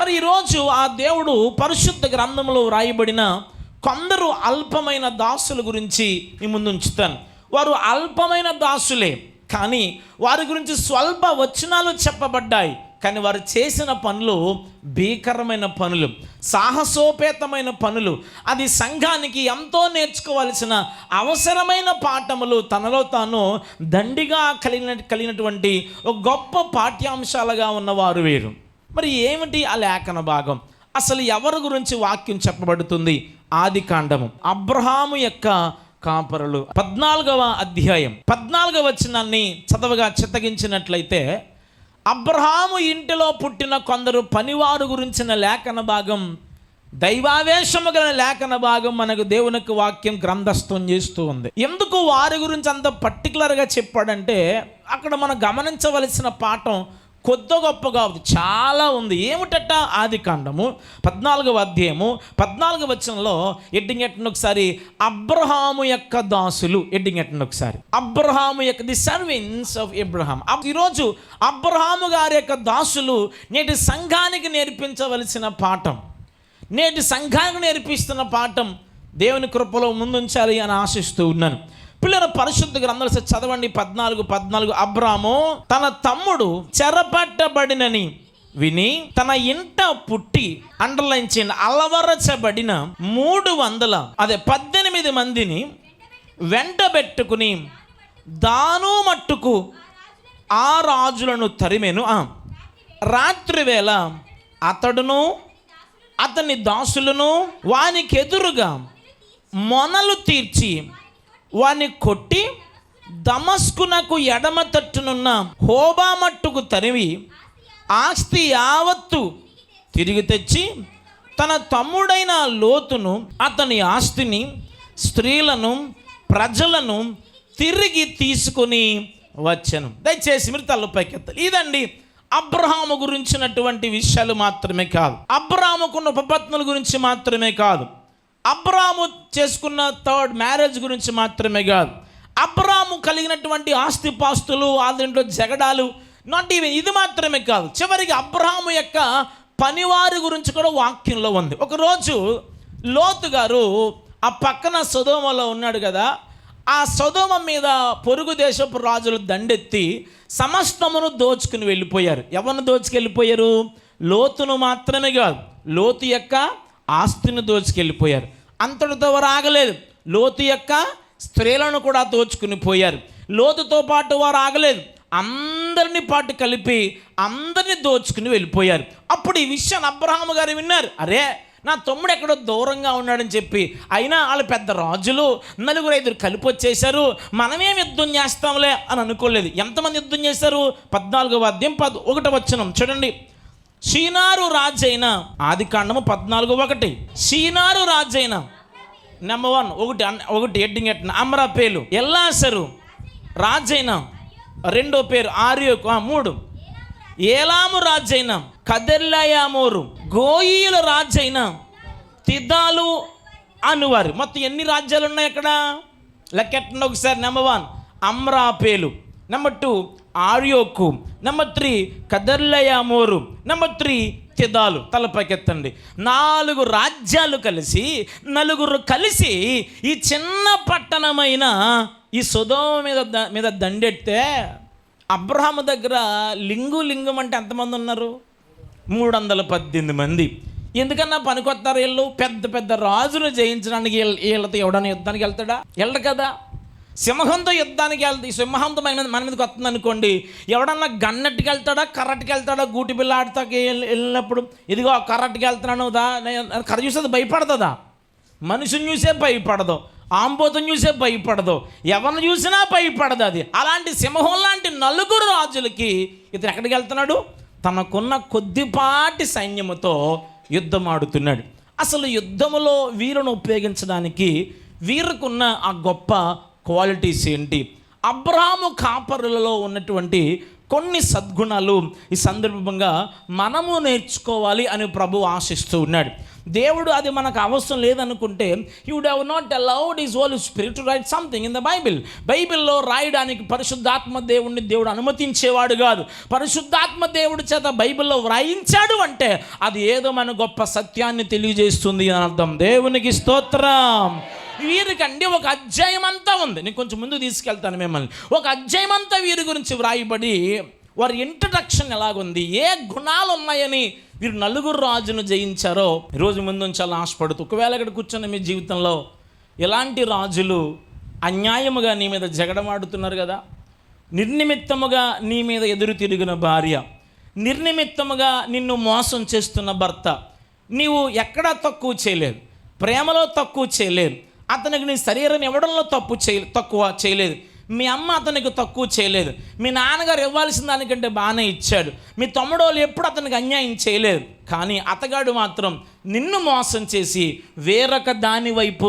మరి ఈరోజు ఆ దేవుడు పరిశుద్ధ గ్రంథంలో వ్రాయబడిన కొందరు అల్పమైన దాసుల గురించి మీ ముందు ఉంచుతాను. వారు అల్పమైన దాసులే, కానీ వారి గురించి స్వల్ప వచనాలు చెప్పబడ్డాయి. కానీ వారు చేసిన పనులు భీకరమైన పనులు, సాహసోపేతమైన పనులు. అది సంఘానికి ఎంతో నేర్చుకోవాల్సిన అవసరమైన పాఠములు. తనలో తాను దండిగా కలిగినటువంటి ఒక గొప్ప పాఠ్యాంశాలుగా ఉన్నవారు వీరు. మరి ఏమిటి ఆ లేఖన భాగం? అసలు ఎవరి గురించి వాక్యం చెప్పబడుతుంది? ఆది కాండము, అబ్రహాము యొక్క కాపరులు 14వ అధ్యాయం 14వ వచనాన్ని చదవగా చిత్తగించినట్లయితే, అబ్రహాము ఇంటిలో పుట్టిన కొందరు పనివారు గురించిన లేఖన భాగం, దైవావేశము గల లేఖన భాగం మనకు దేవునికి వాక్యం గ్రంథస్థం చేస్తూ ఉంది. ఎందుకు వారి గురించి అంత పర్టికులర్గా చెప్పాడంటే, అక్కడ మనం గమనించవలసిన పాఠం కొద్ది గొప్పగా చాలా ఉంది. ఏమిటట? ఆది కాండము 14వ అధ్యాయము 14వ వచనంలో ఎడ్డింగ్ ఎట్టండి ఒకసారి, అబ్రహాము యొక్క దాసులు. ఎడ్డింగ్ ఎట్టండి ఒకసారి, అబ్రహాము యొక్క ది సర్వెంట్స్ ఆఫ్ అబ్రహాం. ఈరోజు అబ్రహాము గారి యొక్క దాసులు నేటి సంఘానికి నేర్పించవలసిన పాఠం, నేటి సంఘానికి నేర్పిస్తున్న పాఠం దేవుని కృపలో ముందుంచాలి అని ఆశిస్తూ ఉన్నాను. పిల్లల పరిశుద్ధ గ్రంథాలు చదవండి. 14:14 అబ్రాము తన తమ్ముడు చెరపట్టబడినని విని తన ఇంట పుట్టి అండర్లైన్ చేయండి, అలవరచబడిన 18 మందిని వెంటబెట్టుకుని దాను మట్టుకు ఆ రాజులను తరిమెను. రాత్రి వేళ అతడును అతని దాసులను వానికి ఎదురుగా మొనలు తీర్చి వాని కొట్టి దమస్కునకు ఎడమ తట్టునున్న హోబా మట్టుకు తరివి ఆస్తి యావత్తు తిరిగి తెచ్చి తన తమ్ముడైన లోతును, అతని ఆస్తిని, స్త్రీలను, ప్రజలను తిరిగి తీసుకుని వచ్చాను. దయచేసి మీరు తలపైకెత్తాలి. ఇదండి అబ్రహాము గురించినటువంటి విషయాలు మాత్రమే కాదు, అబ్రహాముకున్న ఉపపత్నుల గురించి మాత్రమే కాదు, అబ్రాము చేసుకున్న థర్డ్ మ్యారేజ్ గురించి మాత్రమే కాదు, అబ్రాము కలిగినటువంటి ఆస్తిపాస్తులు, ఆ దీంట్లో జగడాలు, నాట్ ఈవెన్ ఇది మాత్రమే కాదు, చివరికి అబ్రహాము యొక్క పనివారి గురించి కూడా వాక్యంలో ఉంది. ఒకరోజు లోతు గారు ఆ పక్కన సొదొమలో ఉన్నాడు కదా, ఆ సొదొమ మీద పొరుగు దేశపు రాజులు దండెత్తి సమస్తమును దోచుకుని వెళ్ళిపోయారు. ఎవరిని దోచుకెళ్ళిపోయారు? లోతును మాత్రమే కాదు, లోతు యొక్క ఆస్తిని దోచుకెళ్ళిపోయారు. అంతటితో వారు ఆగలేదు, లోతు యొక్క స్త్రీలను కూడా దోచుకుని పోయారు. లోతుతో పాటు వారు ఆగలేదు, అందరినీ పాటు కలిపి అందరినీ దోచుకుని వెళ్ళిపోయారు. అప్పుడు ఈ విషయాన్ని అబ్రహాము గారు విన్నారు. అరే, నా తమ్ముడు ఎక్కడో దూరంగా ఉన్నాడని చెప్పి, అయినా వాళ్ళు పెద్ద రాజులు, 4-5 కలిపి వచ్చేసారు, మనమేం యుద్ధం చేస్తాంలే అని అనుకోలేదు. ఎంతమంది యుద్ధం చేశారు? 14వ అధ్యాయం 1వ వచనం చూడండి. షీనారు రాజైన, ఆది కాండము 14:1, షీనారు రాజైన నెంబర్ 1 ఎడ్డింగ్ ఎట్టిన అమ్రాపేలు, ఎల్లాసరు రాజైన, రెండో పేరు ఆర్యోకు, 3 ఏలాము రాజైన కదెర్లాయామోరు, గోయీల రాజైన తిదాలు అనువారు. మొత్తం ఎన్ని రాజ్యాలు ఉన్నాయి అక్కడ? లెక్కెట్టండి ఒకసారి. Number 1 Amraphel, number 2 Arioch, number 3 Chedorlaomer, number 3 Tidal. తలపైకెత్తండి. 4 రాజ్యాలు కలిసి, 4 కలిసి ఈ చిన్న పట్టణమైన ఈ సొదొమ మీద దండెడితే, అబ్రహాము దగ్గర లింగం అంటే ఎంతమంది ఉన్నారు? 318 మంది. ఎందుకన్నా పనికొత్తారు వీళ్ళు? పెద్ద పెద్ద రాజును జయించడానికి వీళ్ళతో ఎవడన్నా యుద్ధానికి వెళ్తాడా? వెళ్ళడు కదా. సింహంతో యుద్ధానికి వెళ్తే, సింహంతో మన మీదకి వస్తుంది అనుకోండి, ఎవడన్నా గన్నట్టుకి వెళ్తాడా, కర్రట్టుకి వెళ్తాడా? గూటి బిల్ల ఆడతాకి వెళ్ళినప్పుడు, ఇదిగో కర్రట్టుకి వెళ్తున్నాను దా, కర్ర చూసేది భయపడుతుందా? మనిషిని చూసే భయపడదు, ఆంబోతుని చూసే భయపడదు, ఎవరిని చూసినా భయపడదు అది. అలాంటి సింహం లాంటి 4 రాజులకి ఇతను ఎక్కడికి వెళ్తున్నాడు? తనకున్న కొద్దిపాటి సైన్యముతో యుద్ధం ఆడుతున్నాడు. అసలు యుద్ధములో వీరును ఉపయోగించడానికి వీరుకున్న ఆ గొప్ప క్వాలిటీస్ ఏంటి? అబ్రహాము కాపరులలో ఉన్నటువంటి కొన్ని సద్గుణాలు ఈ సందర్భంగా మనము నేర్చుకోవాలి అని ప్రభు ఆశిస్తూ ఉన్నాడు. దేవుడు అది మనకు అవసరం లేదనుకుంటే you would have not allowed his holy spirit to write something in the బైబిల్లో రాయడానికి పరిశుద్ధాత్మ దేవుడిని దేవుడు అనుమతించేవాడు కాదు. పరిశుద్ధాత్మ దేవుడి చేత బైబిల్లో వ్రాయించాడు అంటే అది ఏదో మన గొప్ప సత్యాన్ని తెలియజేస్తుంది అని అర్థం. దేవునికి స్తోత్రం. వీరికండి ఒక అధ్యాయం అంతా ఉంది. నేను కొంచెం ముందు తీసుకెళ్తాను మిమ్మల్ని. ఒక అధ్యాయం అంతా వీరి గురించి వ్రాయబడి వారి ఇంట్రడక్షన్ ఎలాగుంది, ఏ గుణాలు ఉన్నాయని వీరు నలుగురు రాజును జయించారో ఈరోజు ముందు చాలా ఆశపడుతూ, ఒకవేళ ఇక్కడ కూర్చున్న మీ జీవితంలో ఎలాంటి రాజులు అన్యాయముగా నీ మీద జగడమాడుతున్నారు కదా, నిర్నిమిత్తముగా నీ మీద ఎదురు తిరిగిన భార్య, నిర్నిమిత్తముగా నిన్ను మోసం చేస్తున్న భర్త, నీవు ఎక్కడా తక్కువ చేయలేదు, ప్రేమలో తక్కువ చేయలేదు, అతనికి నీ శరీరం ఇవ్వడంలో తక్కువ చేయలేదు, మీ అమ్మ అతనికి తక్కువ చేయలేదు, మీ నాన్నగారు ఇవ్వాల్సిన దానికంటే బాగానే ఇచ్చాడు, మీ తమ్ముడోళ్ళు ఎప్పుడు అతనికి అన్యాయం చేయలేదు, కానీ అతగాడు మాత్రం నిన్ను మోసం చేసి వేరొక దాని వైపు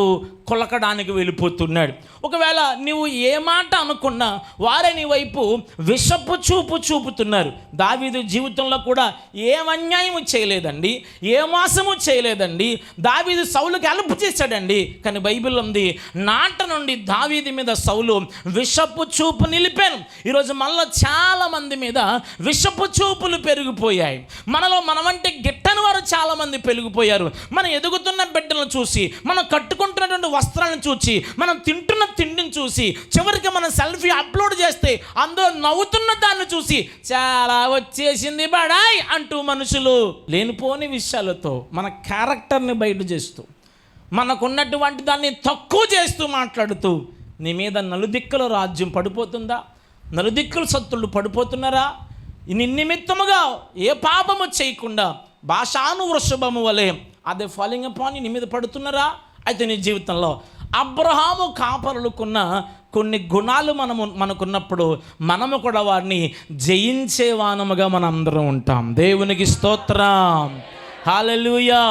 కొలకడానికి వెళ్ళిపోతున్నాడు. ఒకవేళ నువ్వు ఏ మాట అనుకున్నా వారే నీ వైపు విషపు చూపు చూపుతున్నారు. దావీదు జీవితంలో కూడా ఏం అన్యాయము చేయలేదండి, ఏ మోసము చేయలేదండి. దావీదు సౌలుకి అలుపు చేశాడండి, కానీ బైబిల్ ఉంది, నాట నుండి దావీదు మీద సౌలు విషపు చూపు నిలిపాను. ఈరోజు మనలో చాలామంది మీద విషపు చూపులు పెరిగిపోయాయి. మనలో మనమంటే గిట్టని వారు చాలామంది పెరిగిపోయారు. మనం ఎదుగుతున్న బిడ్డలను చూసి, మనం కట్టుకుంటున్నటువంటి వస్త్రాలను చూసి, మనం తింటున్న తిండిని చూసి, చివరికి మనం సెల్ఫీ అప్లోడ్ చేస్తే అందులో నవ్వుతున్న దాన్ని చూసి చాలా వచ్చేసింది బడాయ్ అంటూ మనుషులు లేనిపోని విషయాలతో మన క్యారెక్టర్ని బయట చేస్తూ, మనకున్నటువంటి దాన్ని తక్కువ చేస్తూ మాట్లాడుతూ నీ మీద నలుదిక్కుల రాజ్యం పడిపోతుందా? నలుదిక్కుల సత్తులు పడిపోతున్నారా? నిమిత్తముగా ఏ పాపము చేయకుండా భాషాను వృషభము వలె అదే ఫాలింగ్ అపాన్ నీ మీద పడుతున్నారా? అయితే నీ జీవితంలో అబ్రహాము కాపరులకున్న కొన్ని గుణాలు మనకున్నప్పుడు మనము కూడా వారిని జయించేవానముగా మనందరం ఉంటాం. దేవునికి స్తోత్రం, హల్లెలూయా.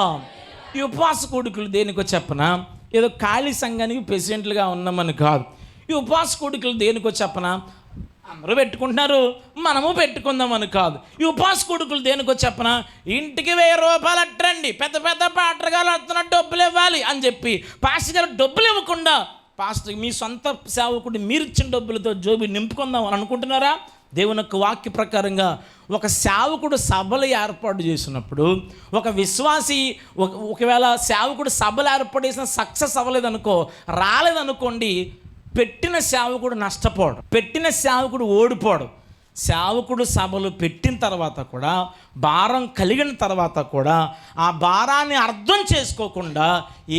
ఈ ఉపవాస కూడికలు దేనికో చెప్పనా? ఏదో ఖాళీ సంఘానికి ప్రెసిడెంట్లుగా ఉన్నామని కాదు. ఈ ఉపవాస కూడికలు దేనికో చెప్పనా? అందరూ పెట్టుకుంటున్నారు, మనము పెట్టుకుందామని కాదు. ఈ ఉపవాస కొడుకులు దేనికో చెప్పనా? ఇంటికి 1000 రూపాయలు అట్టండి, పెద్ద పెద్ద పాటగాలు అడుతున్న డబ్బులు ఇవ్వాలి అని చెప్పి పాస్టర్ గారు డబ్బులు ఇవ్వకుండా పాస్టర్ మీ సొంత సేవకుడు మీరు ఇచ్చిన డబ్బులతో జోబి నింపుకుందాం అని అనుకుంటున్నారా? దేవుని యొక్క వాక్య ప్రకారంగా ఒక సేవకుడు సభలు ఏర్పాటు చేసినప్పుడు, ఒక విశ్వాసి ఒకవేళ సేవకుడు సభలు ఏర్పాటు చేసిన సక్సెస్ అవ్వలేదనుకో, రాలేదనుకోండి, పెట్టిన సేవకుడు నష్టపోడు, పెట్టిన సేవకుడు ఓడిపోడు. సేవకుడు సభలు పెట్టిన తర్వాత కూడా, భారం కలిగిన తర్వాత కూడా ఆ భారాన్ని అర్థం చేసుకోకుండా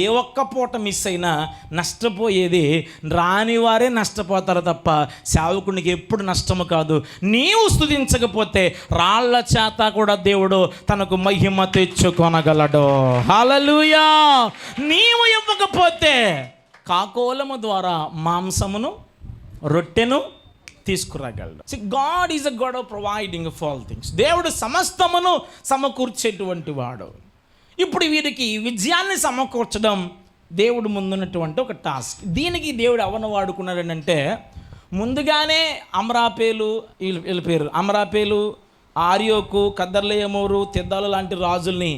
ఏ ఒక్క పూట మిస్ అయినా నష్టపోయేది రాని వారే నష్టపోతారు తప్ప సేవకునికి ఎప్పుడు నష్టము కాదు. నీవు స్తుతించకపోతే రాళ్ల చేత కూడా దేవుడు తనకు మహిమ తెచ్చుకొనగలడు. హల్లెలూయా. నీవు ఇవ్వకపోతే కాకోలము ద్వారా మాంసమును రొట్టెను తీసుకురాగలడు. God is a God of providing of all things. దేవుడు సమస్తమును సమకూర్చేటువంటి వాడు. ఇప్పుడు వీరికి విజయాన్ని సమకూర్చడం దేవుడు ముందున్నటువంటి ఒక టాస్క్. దీనికి దేవుడు ఎవరిని వాడుకున్నాడంటే, ముందుగానే అమరాపేలు, వీళ్ళ పేరు అమరాపేలు, ఆర్యోకు, కద్దర్లేయమోరు, తెద్దాలు లాంటి రాజుల్ని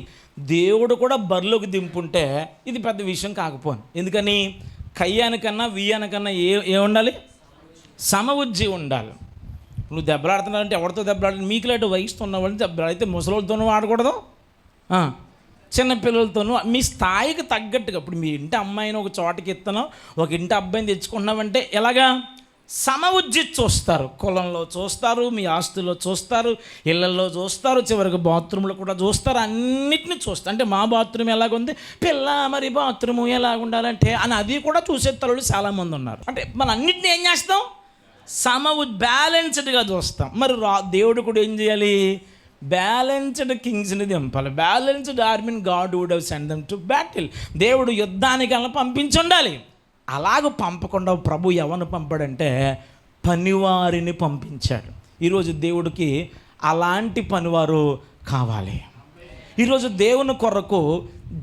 దేవుడు కూడా బరిలోకి దింపుంటే ఇది పెద్ద విషయం కాకపోను. ఎందుకని? కయ్యానికన్నా వియ్యానికన్నా ఏ ఉండాలి? సమబుద్ధి ఉండాలి. నువ్వు దెబ్బలాడుతున్నావంటే ఎవరితో దెబ్బలాడాలి? మీకు లాంటి వయసుతో ఉన్నవాళ్ళని దెబ్బలాడితే ముసలితోనూ ఆడకూడదు, చిన్నపిల్లలతోనూ మీ స్థాయికి తగ్గట్టుగా. ఇప్పుడు మీ ఇంటి అమ్మాయిని ఒక చోటకి ఎత్తాను, ఒక ఇంటి అబ్బాయిని తెచ్చుకున్నావంటే ఎలాగా? సమబుద్ధి చూస్తారు, కులంలో చూస్తారు, మీ ఆస్తుల్లో చూస్తారు, ఇళ్లలో చూస్తారు, చివరికి బాత్రూంలో కూడా చూస్తారు, అన్నిటిని చూస్తారు. అంటే మా బాత్రూమ్ ఎలాగుంది, పిల్ల మరి బాత్రూము ఎలాగుండాలంటే అని అది కూడా చూసే తల్లులు చాలామంది ఉన్నారు. అంటే మనం అన్నిటిని ఏం చేస్తాం? బ్యాలెన్స్డ్గా చూస్తాం. మరి దేవుడు కూడా ఏం చేయాలి? బ్యాలెన్స్డ్ కింగ్స్ని దింపాలి. బ్యాలెన్స్డ్ ఆర్మీని God would have sent them to battle. దేవుడు యుద్ధానికి అలా పంపించి ఉండాలి. అలాగ పంపకుండా ప్రభు ఎవరిని పంపాడంటే పనివారిని పంపించాడు. ఈరోజు దేవుడికి అలాంటి పనివారు కావాలి. ఈరోజు దేవుని కొరకు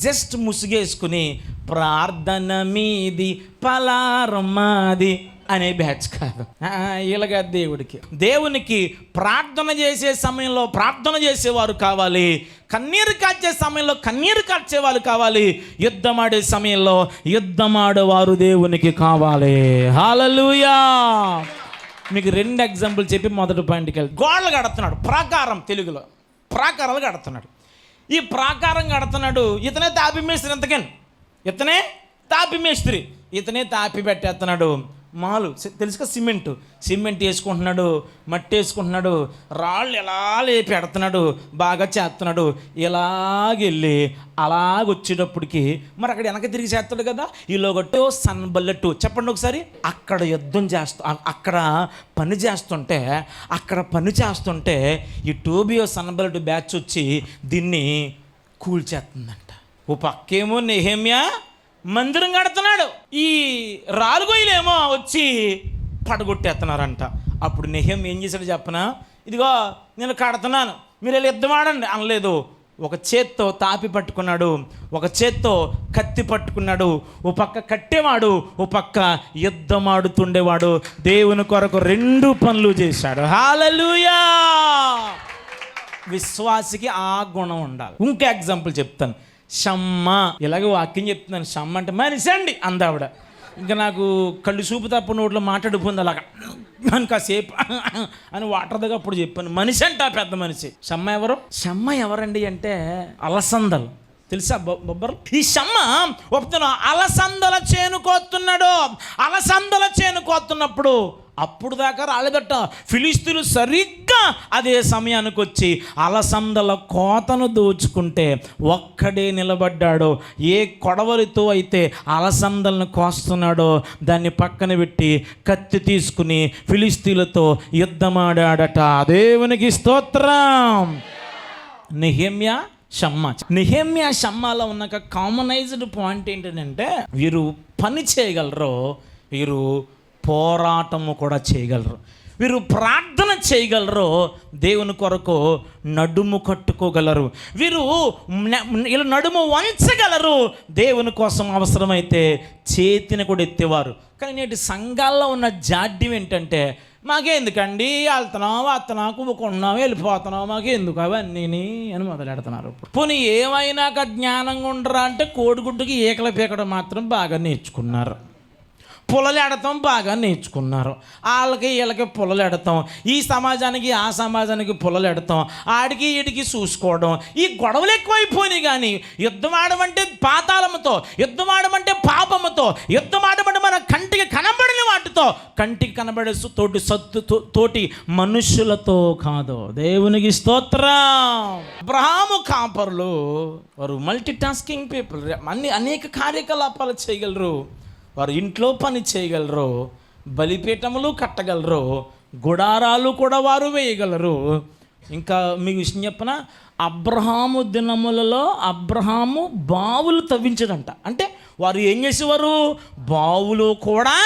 జస్ట్ ముసుగేసుకుని ప్రార్థన మీది పలారం మాది అనే బ్యాచ్ కాదు. ఇలాగా దేవునికి ప్రార్థన చేసే సమయంలో ప్రార్థన చేసేవారు కావాలి, కన్నీరు కార్చే సమయంలో కన్నీరు కార్చే వాళ్ళు కావాలి, యుద్ధమాడే సమయంలో యుద్ధమాడేవారు దేవునికి కావాలి. హల్లెలూయా. మీకు 2 ఎగ్జాంపుల్ చెప్పి మొదటి పాయింట్కి వెళ్ళి, గోడలు కడుతున్నాడు, ప్రాకారం, తెలుగులో ప్రాకారాలు కడుతున్నాడు. ఈ ప్రాకారం కడుతున్నాడు, ఇతనే తాపి మేస్త్రి, ఇంతకని ఇతనే తాపి మేస్త్రి, ఇతనే తాపి పెట్టేస్తున్నాడు. మాలు తెలుసుగా, సిమెంట్ వేసుకుంటున్నాడు, మట్టి వేసుకుంటున్నాడు, రాళ్ళు ఎలా లేపి పెడుతున్నాడు, బాగా చేస్తున్నాడు. ఇలాగెళ్ళి అలాగొచ్చేటప్పటికి మరి అక్కడ వెనక తిరిగి చేస్తాడు కదా, ఈలోగట్టు సన్బల్లెట్టు చెప్పండి ఒకసారి. అక్కడ యుద్ధం అక్కడ పని చేస్తుంటే ఈ టోబియో సన్బల్లెట్టు బ్యాచ్ వచ్చి దీన్ని కూల్చేస్తుందంట. ఓ పక్కేమో నెహెమ్యా మందిరం కడుతున్నాడు, ఈ రాలుగొయ్యలేమో వచ్చి పడగొట్టేస్తున్నారంట. అప్పుడు నెహెమ్యా ఏం చేశాడు చెప్పనా, ఇదిగో నేను కడుతున్నాను, మీరు వెళ్ళి యుద్ధం ఆడండి అనలేదు. ఒక చేత్తో తాపి పట్టుకున్నాడు, ఒక చేత్తో కత్తి పట్టుకున్నాడు. ఓ పక్క కట్టేవాడు, ఓ పక్క యుద్ధం ఆడుతుండేవాడు. దేవుని కొరకు 2 పనులు చేశాడు. హల్లెలూయా. విశ్వాసికి ఆ గుణం ఉండాలి. ఇంకో ఎగ్జాంపుల్ చెప్తాను. షమ్మ, ఇలాగే వాక్యం చెప్తున్నాను. షమ్మ అంటే మనిషి అండి అందావిడ. ఇంకా నాకు కళ్ళు చూపు తప్ప నోట్లో మాట్లాడిపోయింది అలాగా అని కాసేపు అని వాటర్ అప్పుడు చెప్పాను. మనిషి అంట, పెద్ద మనిషి. షమ్మ ఎవరండి అంటే అలసందలు తెలుసా, బొబ్బరు. ఈ షమ్మ ఒప్పుతున్నా అలసందల చేను కోస్తున్నప్పుడు అప్పుడు దాకా రాలేదట. ఫిలిస్తీన్లు సరిగ్గా అదే సమయానికి వచ్చి అలసందల కోతను దోచుకుంటే ఒక్కడే నిలబడ్డాడు. ఏ కొడవలితో అయితే అలసందలను కోస్తున్నాడో దాన్ని పక్కన పెట్టి కత్తి తీసుకుని ఫిలిస్తీన్లతో యుద్ధమాడాడట. దేవునికి స్తోత్రం. నెహెమ్యా షమ్మాలో ఉన్న కామనైజ్డ్ పాయింట్ ఏంటంటే వీరు పని చేయగలరు, వీరు పోరాటము కూడా చేయగలరు, వీరు ప్రార్థన చేయగలరు, దేవుని కొరకు నడుము కట్టుకోగలరు, వీరు నడుము వంచగలరు, దేవుని కోసం అవసరమైతే చేతిని కూడా ఎత్తేవారు. కానీ నేటి సంఘాల్లో ఉన్న జాడ్యం ఏంటంటే, మాకెందుకండి వెళ్తున్నాం కుమ్ముకున్నాం వెళ్ళిపోతున్నాం, మాకెందుకు అవన్నీ అని మొదలెడుతున్నారు. పోనీ ఏమైనాక జ్ఞానంగా ఉండరా అంటే కోడిగుడ్డుకి ఈకల పీకడం మాత్రం బాగా నేర్చుకున్నారు, పొలలెడతాం బాగా నేర్చుకున్నారు. వాళ్ళకి వీళ్ళకి పొలలెడతాం, ఈ సమాజానికి ఆ సమాజానికి పొలలెడతాం, ఆడికి వీడికి చూసుకోవడం, ఈ గొడవలు ఎక్కువైపోయినాయి. కానీ యుద్ధం ఆడమంటే పాతాళముతో, యుద్ధం ఆడమంటే పాపముతో, యుద్ధం ఆడమంటే మన కంటికి కనబడిన వాటితో, కంటికి కనబడే తోటి మనుషులతో కాదు. దేవునికి స్తోత్రం. అబ్రహాము కాపరులు వారు మల్టీ టాస్కింగ్ పీపుల్, అనేక కార్యకలాపాలు చేయగలరు, వారు ఇంట్లో పని చేయగలరు, బలిపీఠములు కట్టగలరు, గుడారాలు కూడా వారు వేయగలరు. ఇంకా మీకు విషయం చెప్పన, అబ్రహాము దినములలో అబ్రహాము బావులు తవ్వించడంట. అంటే వారు ఏం చేసేవారు, బావులు కూడా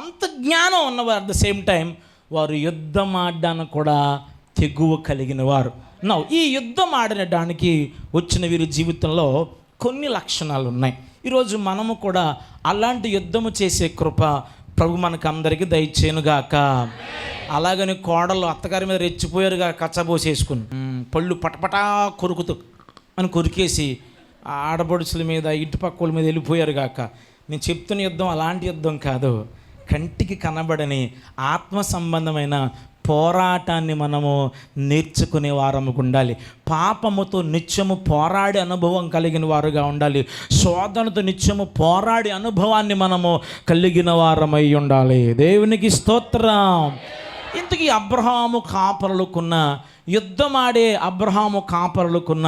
అంత జ్ఞానం ఉన్నవారు. అట్ ద సేమ్ టైం వారు యుద్ధం ఆడడానికి కూడా తెగువ కలిగిన వారు. ఈ యుద్ధం ఆడడానికి వచ్చిన వీరి జీవితంలో కొన్ని లక్షణాలు ఉన్నాయి. ఈరోజు మనము కూడా అలాంటి యుద్ధము చేసే కృప ప్రభు మనకు అందరికీ దయచేయునుగాక. అలాగని కోడలు అత్తగారి మీద రెచ్చిపోయారుగా, కచ్చబోసేసుకుని పళ్ళు పటపటా కొరుకుతూ అని కొరికేసి ఆడపడుచుల మీద ఇటుపక్కల మీద వెళ్ళిపోయారు గాక. నేను చెప్తున్న యుద్ధం అలాంటి యుద్ధం కాదు, కంటికి కనబడని ఆత్మ సంబంధమైన పోరాటాన్ని మనము నేర్చుకునే వారము ఉండాలి. పాపముతో నిత్యము పోరాడే అనుభవం కలిగిన వారుగా ఉండాలి. శోధనతో నిత్యము పోరాడే అనుభవాన్ని మనము కలిగిన వారమై ఉండాలి. దేవునికి స్తోత్రం. ఇంతకీ అబ్రహాము కాపరులకున్న, యుద్ధమాడే అబ్రహాము కాపరులకున్న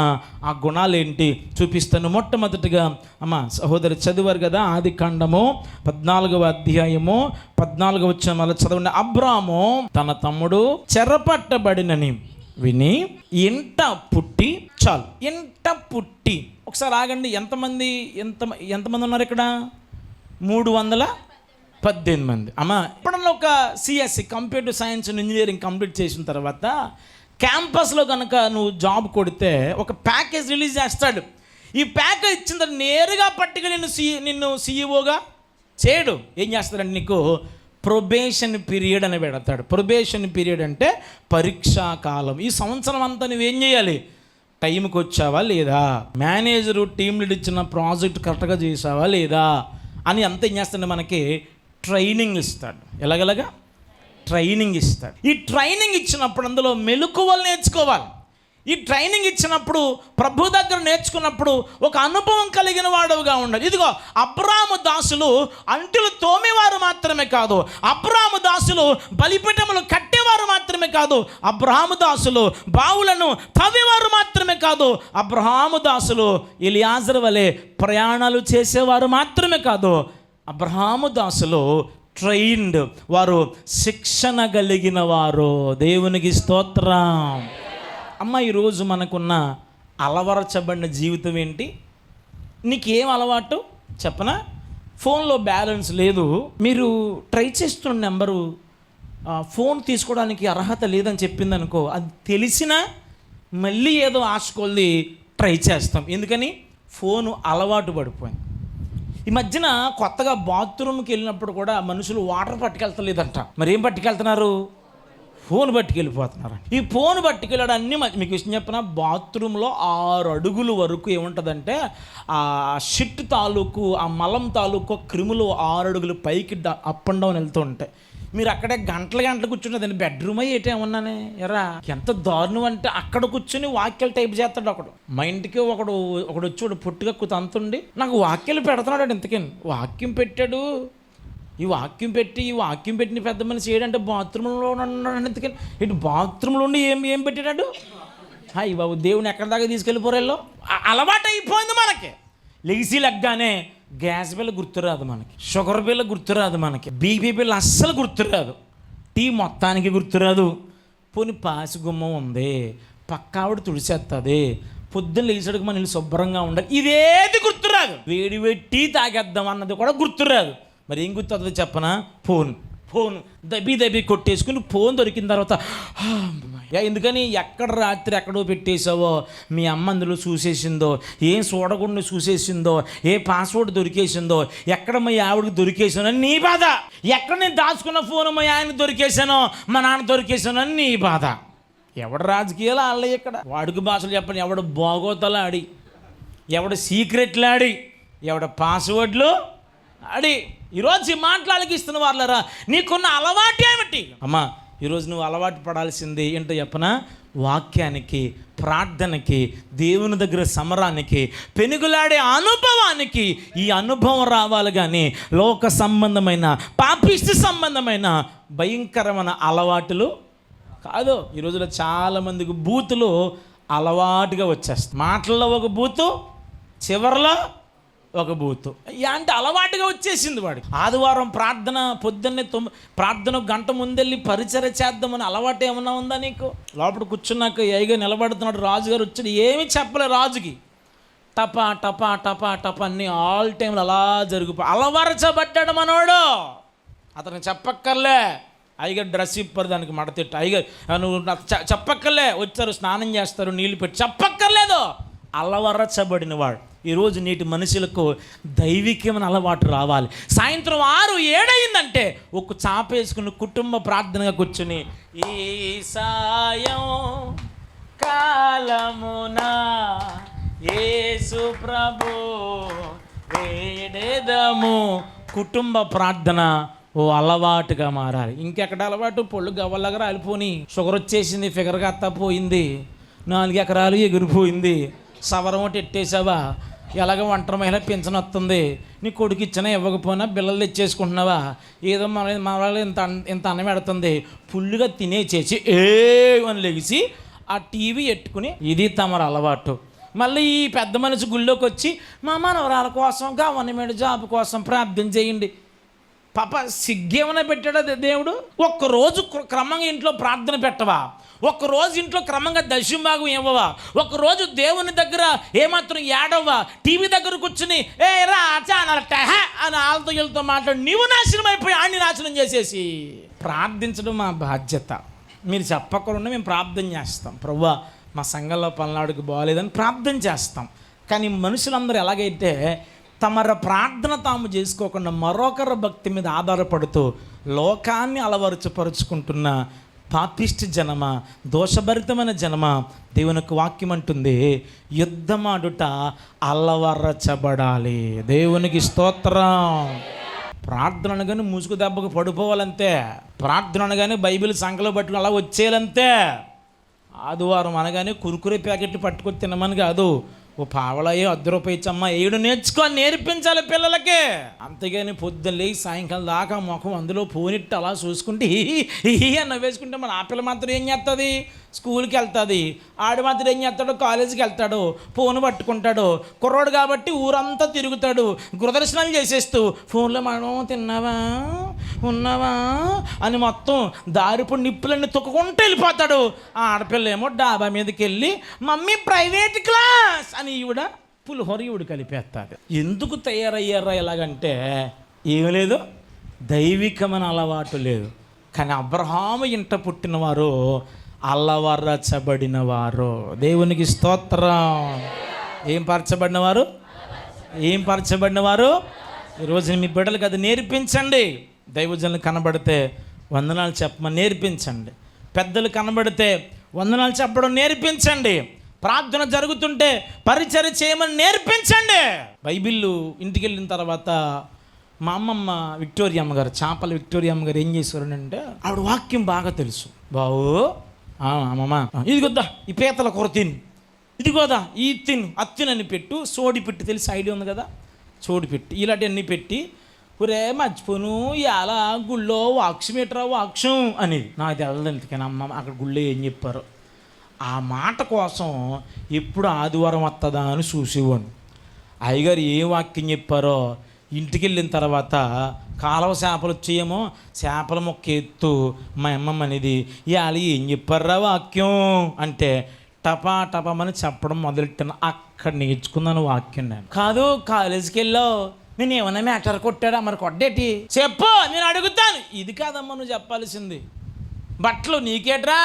ఆ గుణాలు ఏంటి చూపిస్తాను. మొట్టమొదటిగా అమ్మ సహోదరి చదివారు కదా, ఆదికాండము 14వ అధ్యాయము 14వ వచనం అలా చదవండి. అబ్రాము తన తమ్ముడు చెరపట్టబడినని విని ఇంట పుట్టి, చాలు ఇంట పుట్టి, ఒకసారి ఆగండి. ఎంతమంది ఉన్నారు ఇక్కడ? 318 మంది. అమ్మా ఇప్పుడన్నా ఒక CSE computer science and engineering complete చేసిన తర్వాత క్యాంపస్లో కనుక నువ్వు జాబ్ కొడితే ఒక ప్యాకేజ్ రిలీజ్ చేస్తాడు. ఈ ప్యాకేజ్ ఇచ్చిన తర్వాత నేరుగా పట్టుకుని నిన్ను సీఈఓగా చేయడు. ఏం చేస్తాడంటే నీకు ప్రొబేషన్ పీరియడ్ అని పెడతాడు. ప్రొబేషన్ పీరియడ్ అంటే పరీక్షా కాలం. ఈ సంవత్సరం అంతా నువ్వేం చేయాలి? టైంకి వచ్చావా లేదా, మేనేజరు టీం లీడ్ ఇచ్చిన ప్రాజెక్ట్ కరెక్ట్గా చేసావా లేదా అని అంత ఏం చేస్తాడు, మనకి ట్రైనింగ్ ఇస్తాడు. ఎలాగలగా ట్రైనింగ్ ఇస్తాడు. ఈ ట్రైనింగ్ ఇచ్చినప్పుడు అందులో మెలకువలు నేర్చుకోవాలి. ఈ ట్రైనింగ్ ఇచ్చినప్పుడు ప్రభు దగ్గర నేర్చుకున్నప్పుడు ఒక అనుభవం కలిగిన వాడుగా ఉండాలి. ఇదిగో అబ్రాహాము దాసులు అంటులు తోమేవారు మాత్రమే కాదు, అబ్రాహాము దాసులు బలిపీఠములు కట్టేవారు మాత్రమే కాదు, అబ్రాహాము దాసులు బావులను తవ్వేవారు మాత్రమే కాదు, అబ్రాహాము దాసులు ఎలియాజరు వలె ప్రయాణాలు చేసేవారు మాత్రమే కాదు, అబ్రాహాము దాసులు ట్రైన్డ్, వారు శిక్షణ కలిగిన వారు. దేవునికి స్తోత్రం. అమ్మ, ఈరోజు మనకున్న అలవరచబడిన జీవితం ఏంటి? నీకేం అలవాటు చెప్పనా? ఫోన్లో బ్యాలెన్స్ లేదు, మీరు ట్రై చేస్తున్న నెంబరు ఫోన్ తీసుకోవడానికి అర్హత లేదని చెప్పింది అనుకో, అది తెలిసినా మళ్ళీ ఏదో ఆశకొల్ది ట్రై చేస్తాం. ఎందుకని? ఫోను అలవాటు పడిపోయింది. ఈ మధ్యన కొత్తగా బాత్రూమ్కి వెళ్ళినప్పుడు కూడా మనుషులు వాటర్ పట్టుకెళ్తలేదంట. మరి ఏం పట్టుకెళ్తున్నారు? ఫోన్ పట్టుకెళ్ళిపోతున్నారు. ఈ ఫోన్ పట్టుకెళ్ళడం అన్నీ మీకు విషయం చెప్పిన, బాత్రూంలో 6 అడుగుల వరకు ఏముంటుందంటే ఆ షిట్ తాలూకు, ఆ మలం తాలూకు క్రిములు 6 అడుగులు పైకి అప్ అండ్ డౌన్ వెళ్తూ ఉంటాయి. మీరు అక్కడే గంటలు కూర్చున్నదండి. బెడ్రూమ్ అయ్యేటే ఏమన్నానే ఎరా, ఎంత దారుణం అంటే అక్కడ కూర్చుని వాక్యాలు టైప్ చేస్తాడు ఒకడు. మా ఇంటికి ఒకడు వచ్చి పొట్టుగా తంతుండి నాకు వాక్యాలు పెడుతున్నాడు. ఇంతకని వాక్యం పెట్టాడు, ఈ వాక్యం పెట్టిన పెద్ద మనిషి ఏడంటే బాత్రూంలో ఉన్నాడు. ఎందుకని ఇటు బాత్రూంలో ఉండి ఏం పెట్టాడు? హాయ్ బాబు, దేవుని ఎక్కడి దాకా తీసుకెళ్ళిపోరేలో అలవాటు అయిపోయింది మనకి. లెగిసి లెగ్గానే గ్యాస్ బిల్ల గుర్తురాదు మనకి, షుగర్ బిల్ల గుర్తురాదు మనకి, బీపీ బిల్ల అస్సలు గుర్తురాదు, టీ మొత్తానికి గుర్తురాదు. పోనీ పాసి గుమ్మం ఉంది, పక్క ఆవిడ తుడిచేస్తుంది, పొద్దున్న లేచాడుకు మన ఇల్లు శుభ్రంగా ఉండాలి, ఇదేది గుర్తురాదు. వేడి టీ తాగేద్దాం అన్నది కూడా గుర్తురాదు. మరి ఏం గుర్తుంది చెప్పనా? ఫోన్ దబి కొట్టేసుకుని ఫోన్ దొరికిన తర్వాత ఎందుకని ఎక్కడ రాత్రి ఎక్కడో పెట్టేసావో, మీ అమ్మ అందులో చూసేసిందో, ఏం చూడకుండా చూసేసిందో, ఏ పాస్వర్డ్ దొరికేసిందో, ఎక్కడ మా ఆవిడకి దొరికేసానో నీ బాధ, ఎక్కడ నేను దాచుకున్న ఫోన్ మా ఆయనకి దొరికేసానో, మా నాన్న దొరికేసానో అని నీ బాధ. ఎవడ రాజకీయాలు ఆడలే ఇక్కడ, వాడుక భాషలు చెప్పండి, ఎవడ బాగోతలు ఆడి, ఎవడ సీక్రెట్లు ఆడి, ఎవడ పాస్వర్డ్లు ఆడి ఈరోజు మాట్లాడకిస్తున్న వాళ్ళరా, నీకున్న అలవాటు ఏమిటి? అమ్మా, ఈరోజు నువ్వు అలవాటు పడాల్సింది ఏంటో చెప్పనా? వాక్యానికి, ప్రార్థనకి, దేవుని దగ్గర సమరానికి, పెనుగులాడే అనుభవానికి. ఈ అనుభవం రావాలి కానీ లోక సంబంధమైన, పాపిష్టి సంబంధమైన భయంకరమైన అలవాటులు కాదు. ఈ రోజులో చాలామందికి బూతులు అలవాటుగా వచ్చేస్తాయి. మాటల్లో ఒక బూతు, చివరిలో ఒక బూతు, అంటే అలవాటుగా వచ్చేసింది వాడికి. ఆదివారం ప్రార్థన పొద్దున్నే ప్రార్థన గంట ముందెళ్ళి పరిచర్య చేద్దామని అలవాటు ఏమన్నా ఉందా నీకు? లోపల కూర్చున్నాక ఏగా నిలబడుతున్నాడు, రాజుగారు వచ్చాడు, ఏమీ చెప్పలే రాజుకి, టపా టపా టపా టపా అన్నీ ఆల్ టైంలు అలా అలవరచబడ్డాడు మనోడు. అతనికి చెప్పక్కర్లే, అయ్యగారు డ్రెస్ ఇప్పరు దానికి మడతెట్టు, అయ్యగారు నువ్వు నాకు చెప్పక్కర్లే, వచ్చారు స్నానం చేస్తారు నీళ్ళు పెట్టి, చెప్పక్కర్లేదు. అలవరచబడిన వాడు. ఈరోజు నేటి మనుషులకు దైవికమైన అలవాటు రావాలి. సాయంత్రం 6-7 అయిందంటే ఒక చాపేసుకుని కుటుంబ ప్రార్థనగా కూర్చుని, ఈ సాయం కాలమునా యేసు ప్రభు వేడెదము. కుటుంబ ప్రార్థన ఓ అలవాటుగా మారాలి. ఇంకెక్కడ అలవాటు? పొళ్ళు గవ్వలాగా రాలిపోని, షుగర్ వచ్చేసింది, ఫిగర్గా అత్త పోయింది, 4 ఎకరాలు ఎగిరిపోయింది, సవరం ఒకటి ఎట్టేసావా, ఎలాగ ఒంటరి మహిళ పింఛన్ వస్తుంది, నీ కొడుకు ఇచ్చినా ఇవ్వకపోయినా బిల్లలు తెచ్చేసుకుంటున్నావా, ఏదో మన వాళ్ళు ఇంత అన్నం పెడుతుంది, ఫుల్గా తినేసేసి అని లెగిసి ఆ టీవీ ఎట్టుకుని, ఇది తమరు అలవాటు. మళ్ళీ ఈ పెద్ద మనిషి గుళ్ళోకి వచ్చి మా మనవరాల కోసం, గవర్నమెంట్ జాబ్ కోసం ప్రార్థన చేయండి. పాప సిగ్గేమైనా పెట్టాడా దేవుడు? ఒక్కరోజు క్రమంగా ఇంట్లో ప్రార్థన పెట్టవా? ఒక్కరోజు ఇంట్లో క్రమంగా దశంభాగం ఇవ్వవా? ఒక్కరోజు దేవుని దగ్గర ఏమాత్రం ఏడవ్వా? టీవీ దగ్గర కూర్చుని ఏ రా చానలట అని వాళ్ళతో వీళ్ళతో మాట్లాడి నీవు నాశనం అయిపోయి ఆడిని నాశనం చేసేసి. ప్రార్థించడం మా బాధ్యత. మీరు చెప్పకుండా మేము ప్రార్థన చేస్తాం, ప్రభువా మా సంఘంలో పల్నాడుకి బాగోలేదని ప్రార్థన చేస్తాం. కానీ మనుషులందరూ ఎలాగైతే తమర ప్రార్థన తాము చేసుకోకుండా మరొకరి భక్తి మీద ఆధారపడుతూ లోకాన్ని అలవరుచపరుచుకుంటున్న పాపిష్టి జనమా, దోషభరితమైన జనమా, దేవునికి వాక్యం అంటుంది యుద్ధమాడుట అల్లవర్రచబడాలి. దేవునికి స్తోత్రం. ప్రార్థన అనగానే ముసుగు దెబ్బకు పడిపోవాలంతే. ప్రార్థన అనగానే బైబిల్ సంకలో పట్టుకుని అలా వచ్చేయాలంతే. ఆదివారం అనగానే కురుకురే ప్యాకెట్లు పట్టుకొని తినమని కాదు. ఓ పావలయ్యో ₹10 ఇచ్చమ్మా ఏడు నేర్పించాలి పిల్లలకి. అంతేగాని పొద్దున్న లేచి సాయంకాలం దాకా ముఖం అందులో పోనిట్టు అలా చూసుకుంటే ఈ అన్న వేసుకుంటే మన ఆ పిల్ల మాత్రం ఏం చేస్తుంది? స్కూల్కి వెళ్తుంది. ఆడు మాత్రం ఏం చేస్తాడు? కాలేజీకి వెళ్తాడు, ఫోన్ పట్టుకుంటాడు. కుర్రోడు కాబట్టి ఊరంతా తిరుగుతాడు, గురదర్శనాలు చేసేస్తూ ఫోన్లో మనం తిన్నావా ఉన్నావా అని మొత్తం దారిపడి నిప్పులన్నీ తొక్కుకుంటూ వెళ్ళిపోతాడు. ఆ ఆడపిల్ల ఏమో డాబా మీదకి వెళ్ళి మమ్మీ ప్రైవేట్ క్లాస్ అని ఈవిడ పులిహోర ఈవిడ కలిపేస్తాడు. ఎందుకు తయారయ్యారా ఇలాగంటే ఏం లేదు, దైవికమైన అలవాటు లేదు. కానీ అబ్రహాము ఇంట పుట్టినవారు అల్లవర్రచబడిన వారు. దేవునికి స్తోత్రం. ఏం పరచబడినవారు? ఈరోజు మీ బిడ్డలకు అది నేర్పించండి. దైవజనులు కనబడితే వందనాలు చెప్పమని నేర్పించండి. పెద్దలు కనబడితే వందనాలు చెప్పడం నేర్పించండి. ప్రార్థన జరుగుతుంటే పరిచర్య చేయమని నేర్పించండి. బైబిల్ ఇంటికి వెళ్ళిన తర్వాత మా అమ్మమ్మ విక్టోరియా అమ్మగారు, చాపల విక్టోరియా అమ్మగారు ఏం చేశారు అంటే ఆవిడ వాక్యం బాగా తెలుసు. బావు అమ్మమ్మ ఇదిగొద్దా ఈ పీతల కూర తిను, ఇదిగోదా ఈ తిను, అత్తినని పెట్టు, సోడి పెట్టి తెలిసి ఐడియా ఉంది కదా, సోడి పెట్టి ఇలాంటివన్నీ పెట్టి ఒరే మర్చిపోను ఇలా గుళ్ళో వాక్యం అనేది నాకు తెలదండి. కానీ అమ్మ అక్కడ గుళ్ళో ఏం చెప్పారు ఆ మాట కోసం ఎప్పుడు ఆదివారం వస్తుందా అని చూసేవాడు. అయ్యగారు ఏ వాక్యం చెప్పారో ఇంటికి వెళ్ళిన తర్వాత కాలువ చేపలు వచ్చేయేమో చేపల మొక్క ఎత్తు మా అమ్మమ్మ అనేది ఇవాళ ఏం చెప్పారా వాక్యం అంటే టపామని చెప్పడం మొదలెట్టాను. అక్కడ నేర్చుకున్నాను వాక్యం. నేను కాదు కాలేజీకి వెళ్ళావు, నేను ఏమన్నా మ్యాటర్ కొట్టాడా, మరి కొట్టేటి చెప్పు నేను అడుగుతాను. ఇది కాదమ్మా నువ్వు చెప్పాల్సింది. బట్టలు నీకేట్రా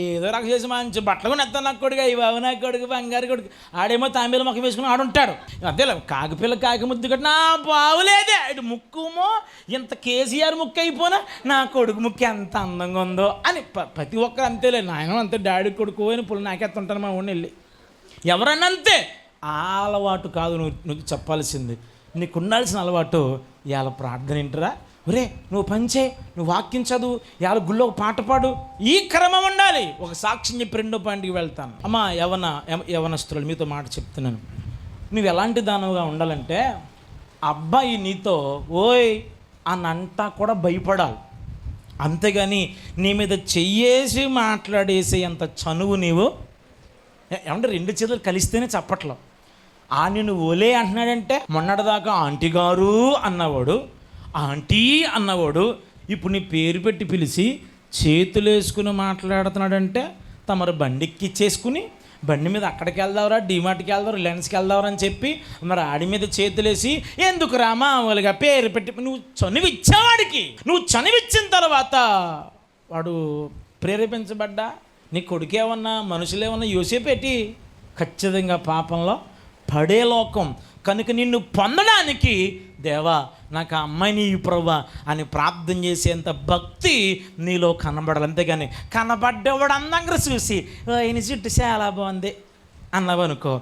ఏదో రకం చేసి మంచి బట్టలు కూడా ఎత్తాను నా కొడుకు, ఈ బాబు నా కొడుకు బంగారు కొడుకు. ఆడేమో తాంబేలు మొక్క వేసుకుని ఆడుంటాడు. అదేలే కాకిపిల్ల కాకి ముద్దు కట్టి నా బావులేదే ఇటు ముక్కుమో ఇంత కేసీఆర్ ముక్కు అయిపోయినా నా కొడుకు ముక్కు ఎంత అందంగా ఉందో అని ప్రతి ఒక్కరు అంతేలే. నాయన అంతే డాడీ కొడుకు అని పుల్లు నాకెత్తుంటాను మా ఊడిని వెళ్ళి. ఎవరన్నా అంతే. ఆ అలవాటు కాదు నువ్వు చెప్పాల్సింది. నీకు ఉండాల్సిన అలవాటు ఇవాళ ప్రార్థన ఏంటరా, ఒరే నువ్వు పంచే, నువ్వు వాక్యం చదువు, ఇవాళ గుళ్ళో ఒక పాట పాడు, ఈ క్రమం ఉండాలి. ఒక సాక్ష్యం చెప్పి 2వ పాయింట్కి వెళ్తాను. అమ్మా యవనస్తులు మీతో మాట చెప్తున్నాను. నువ్వు ఎలాంటి దానవుగా ఉండాలంటే అబ్బాయి నీతో ఓయ్ అనంతా కూడా భయపడాలి. అంతేగాని నీ మీద చెయ్యేసి మాట్లాడేసే అంత చనువు నీవు ఏమంటే 2 చేతులు కలిస్తేనే చప్పట్లో. నిన్ను ఓలే అంటున్నాడంటే మొన్నటిదాకా ఆంటీ గారు అన్నవాడు, ఆంటీ అన్నవాడు ఇప్పుడు నీ పేరు పెట్టి పిలిచి చేతులు వేసుకుని మాట్లాడుతున్నాడంటే తమరు బండిక్కిచ్చేసుకుని బండి మీద అక్కడికి వెళ్దావరా, డిమార్ట్కి వెళ్దాం, రిలయన్స్కి వెళ్దావరా అని చెప్పి మరి ఆడి మీద చేతులేసి ఎందుకు రామా వాళ్ళగా పేరు పెట్టి నువ్వు చనివిచ్చావాడికి. నువ్వు చనివిచ్చిన తర్వాత వాడు ప్రేరేపించబడ్డా నీ కొడుకేమన్నా మనుషులేమన్నా యోసేపెట్టి ఖచ్చితంగా పాపంలో పడే లోకం. కనుక నిన్ను పొందడానికి దేవా నాకు ఆ అమ్మాయిని ప్రభువా అని ప్రార్థన చేసేంత భక్తి నీలో కనబడాలి. అంతేగాని కనబడ్డవాడు అందంగా చూసి ఈయన చుట్టూ చాలా బాగుంది అన్నవనుకో,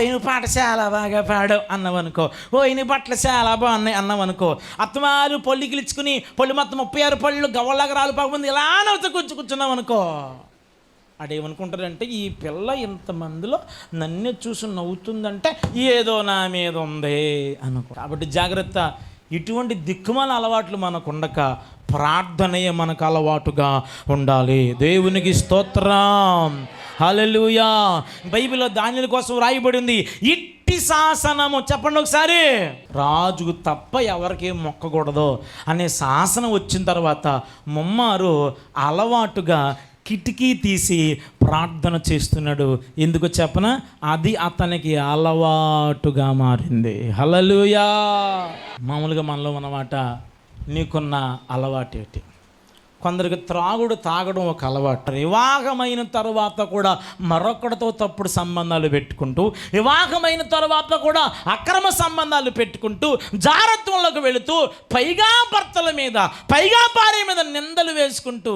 ఈయన పాట చాలా బాగా పాడావు అన్నవనుకో, ఈయన బట్టలు చాలా బాగున్నాయి అన్నవనుకో, అత్తమారు పొల్లికి ఇచ్చుకుని పళ్ళు మొత్తం 36 పళ్ళు గవ్వలాగా రాలు పాకుంది ఇలా నవ్వుతూ కూర్చున్నావు అనుకో, ఆడేమనుకుంటారంటే ఈ పిల్ల ఇంతమందిలో నన్నే చూసి నవ్వుతుందంటే ఏదో నా మీద ఉంది అనుకో. కాబట్టి జాగ్రత్త. ఇటువంటి దిక్కుమాల అలవాట్లు మనకు ఉండక ప్రార్థనయే మనకు అలవాటుగా ఉండాలి. దేవునికి స్తోత్రం. హల్లెలూయా. బైబిల్లో దానిల కోసం రాయబడింది ఇట్టి శాసనము. చెప్పండి ఒకసారి. రాజుకు తప్ప ఎవరికి మొక్కకూడదు అనే శాసనం వచ్చిన తర్వాత ముమ్మారు అలవాటుగా కిటికీ తీసి ప్రార్థన చేస్తున్నాడు. ఎందుకు చెప్పనా, అది అతనికి అలవాటుగా మారింది. హల్లెలూయా. మామూలుగా మనలో అన్నమాట నీకున్న అలవాటు ఏంటి? కొందరికి తాగడం ఒక అలవాటు. వివాహమైన తర్వాత కూడా మరొకటితో తప్పుడు సంబంధాలు పెట్టుకుంటూ, వివాహమైన తర్వాత కూడా అక్రమ సంబంధాలు పెట్టుకుంటూ, జారత్వంలోకి వెళుతూ, పైగా భర్తల మీద పైగా భార్య మీద నిందలు వేసుకుంటూ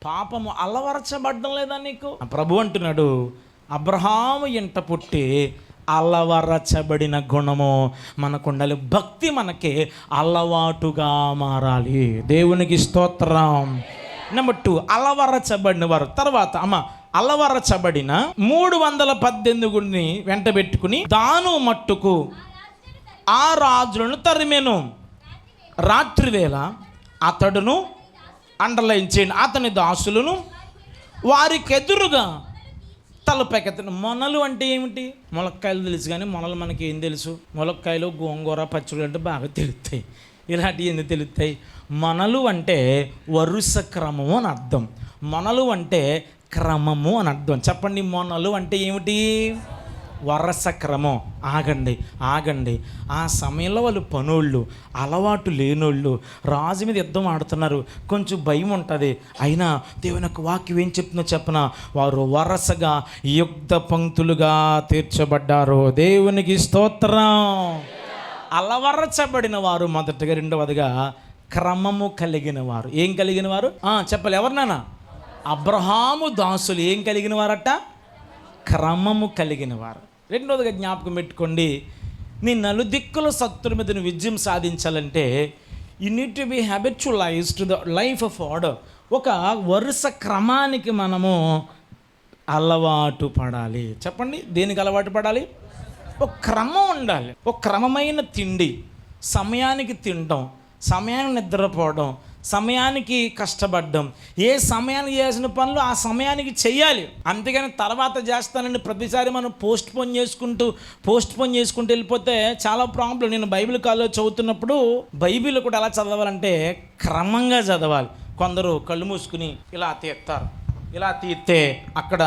పాపము అల్లవరచబడ్డం లేదా నీకు? ప్రభు అంటున్నాడు, అబ్రహాము ఇంట పుట్టి అల్లవరచబడిన గుణము మనకు ఉండాలి. భక్తి మనకి అలవాటుగా మారాలి. దేవునికి స్తోత్రం. నెంబర్ 2, అలవరచబడిన వారు. తర్వాత అలవరచబడిన 318 వెంట పెట్టుకుని దాను మట్టుకు ఆ రాజులను తరిమెను. రాత్రివేళ అతడును, అండర్లైన్ చేయండి, అతని దాసులను వారికి ఎదురుగా తలపైకెత్తను. మొనలు అంటే ఏమిటి? ములక్కాయలు తెలుసు, కానీ మొనలు మనకి ఏం తెలుసు? ములక్కాయలు, గోంగూర, పచ్చళ్ళు అంటే బాగా తెలుస్తాయి. ఇలాంటివి ఎందుకు తెలుస్తాయి? మొనలు అంటే వరుస క్రమము అని అర్థం. మొనలు అంటే క్రమము అని అర్థం. చెప్పండి, మొనలు అంటే ఏమిటి? వరస క్రమం. ఆగండి. ఆ సమయంలో వాళ్ళు పనోళ్ళు, అలవాటు లేనోళ్ళు, రాజు మీద యుద్ధం ఆడుతున్నారు, కొంచెం భయం ఉంటుంది. అయినా దేవుని యొక్క వాక్యం ఏం చెప్తుందో చెప్పనా, వారు వరసగా యుద్ధ పంక్తులుగా తీర్చబడ్డారు. దేవునికి స్తోత్రం. అలవరచబడిన వారు మొదటగా, రెండవదిగా క్రమము కలిగిన వారు. ఏం కలిగిన వారు? చెప్పాలి, ఎవరినైనా? అబ్రహాము దాసులు ఏం కలిగిన వారట? క్రమము కలిగిన వారు. రెండవదిగా జ్ఞాపకం పెట్టుకోండి, నీ నలుదిక్కుల శత్రువుల మీద నువ్వు విజయం సాధించాలంటే you need to be habitualised to the life of order. ఒక వరుస క్రమానికి మనము అలవాటు పడాలి. చెప్పండి, దేనికి అలవాటు పడాలి? ఒక క్రమం ఉండాలి. ఒక క్రమమైన తిండి, సమయానికి తినడం, సమయానికి నిద్రపోవడం, సమయానికి కష్టపడడం, ఏ సమయానికి చేసిన పనులు ఆ సమయానికి చెయ్యాలి. అంతేగాని తర్వాత చేస్తానని ప్రతిసారి మనం పోస్ట్ పోన్ చేసుకుంటూ వెళ్ళిపోతే చాలా ప్రాబ్లం. నేను బైబిల్ కాలేజ్ చదువుతున్నప్పుడు బైబిల్ కూడా ఎలా చదవాలంటే క్రమంగా చదవాలి. కొందరు కళ్ళు మూసుకుని ఇలా తీస్తారు, ఇలా తీస్తే అక్కడ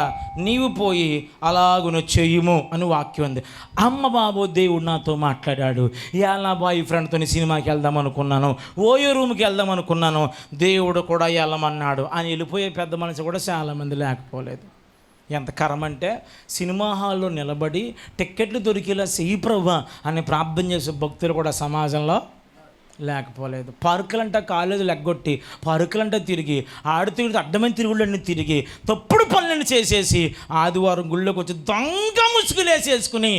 నీవు పోయి అలాగున చెయ్యము అని వాక్యం ఉంది. అమ్మ బాబో, దేవుడు నాతో మాట్లాడాడు. ఇవాళ నా బాయ్ ఫ్రెండ్తో సినిమాకి వెళ్దాం అనుకున్నాను, ఓయో రూమ్కి వెళ్దాం అనుకున్నాను, దేవుడు కూడా వెళ్ళమన్నాడు అని వెళ్ళిపోయే పెద్ద మనిషి కూడా చాలామంది లేకపోలేదు. ఎంత కరం అంటే సినిమా హాల్లో నిలబడి టిక్కెట్లు దొరికేలా చెయ్యి ప్రభువా అని ప్రార్థన చేసే భక్తులు కూడా సమాజంలో లేకపోలేదు. పార్కులంట కాలేజీలు ఎగ్గొట్టి, పార్కులంట తిరిగి, ఆడుతూ అడ్డమైన తిరుగుళ్ళని తిరిగి, తప్పుడు పనులను చేసేసి ఆదివారం గుళ్ళోకి వచ్చి దొంగ ముసుగులేసేసుకుని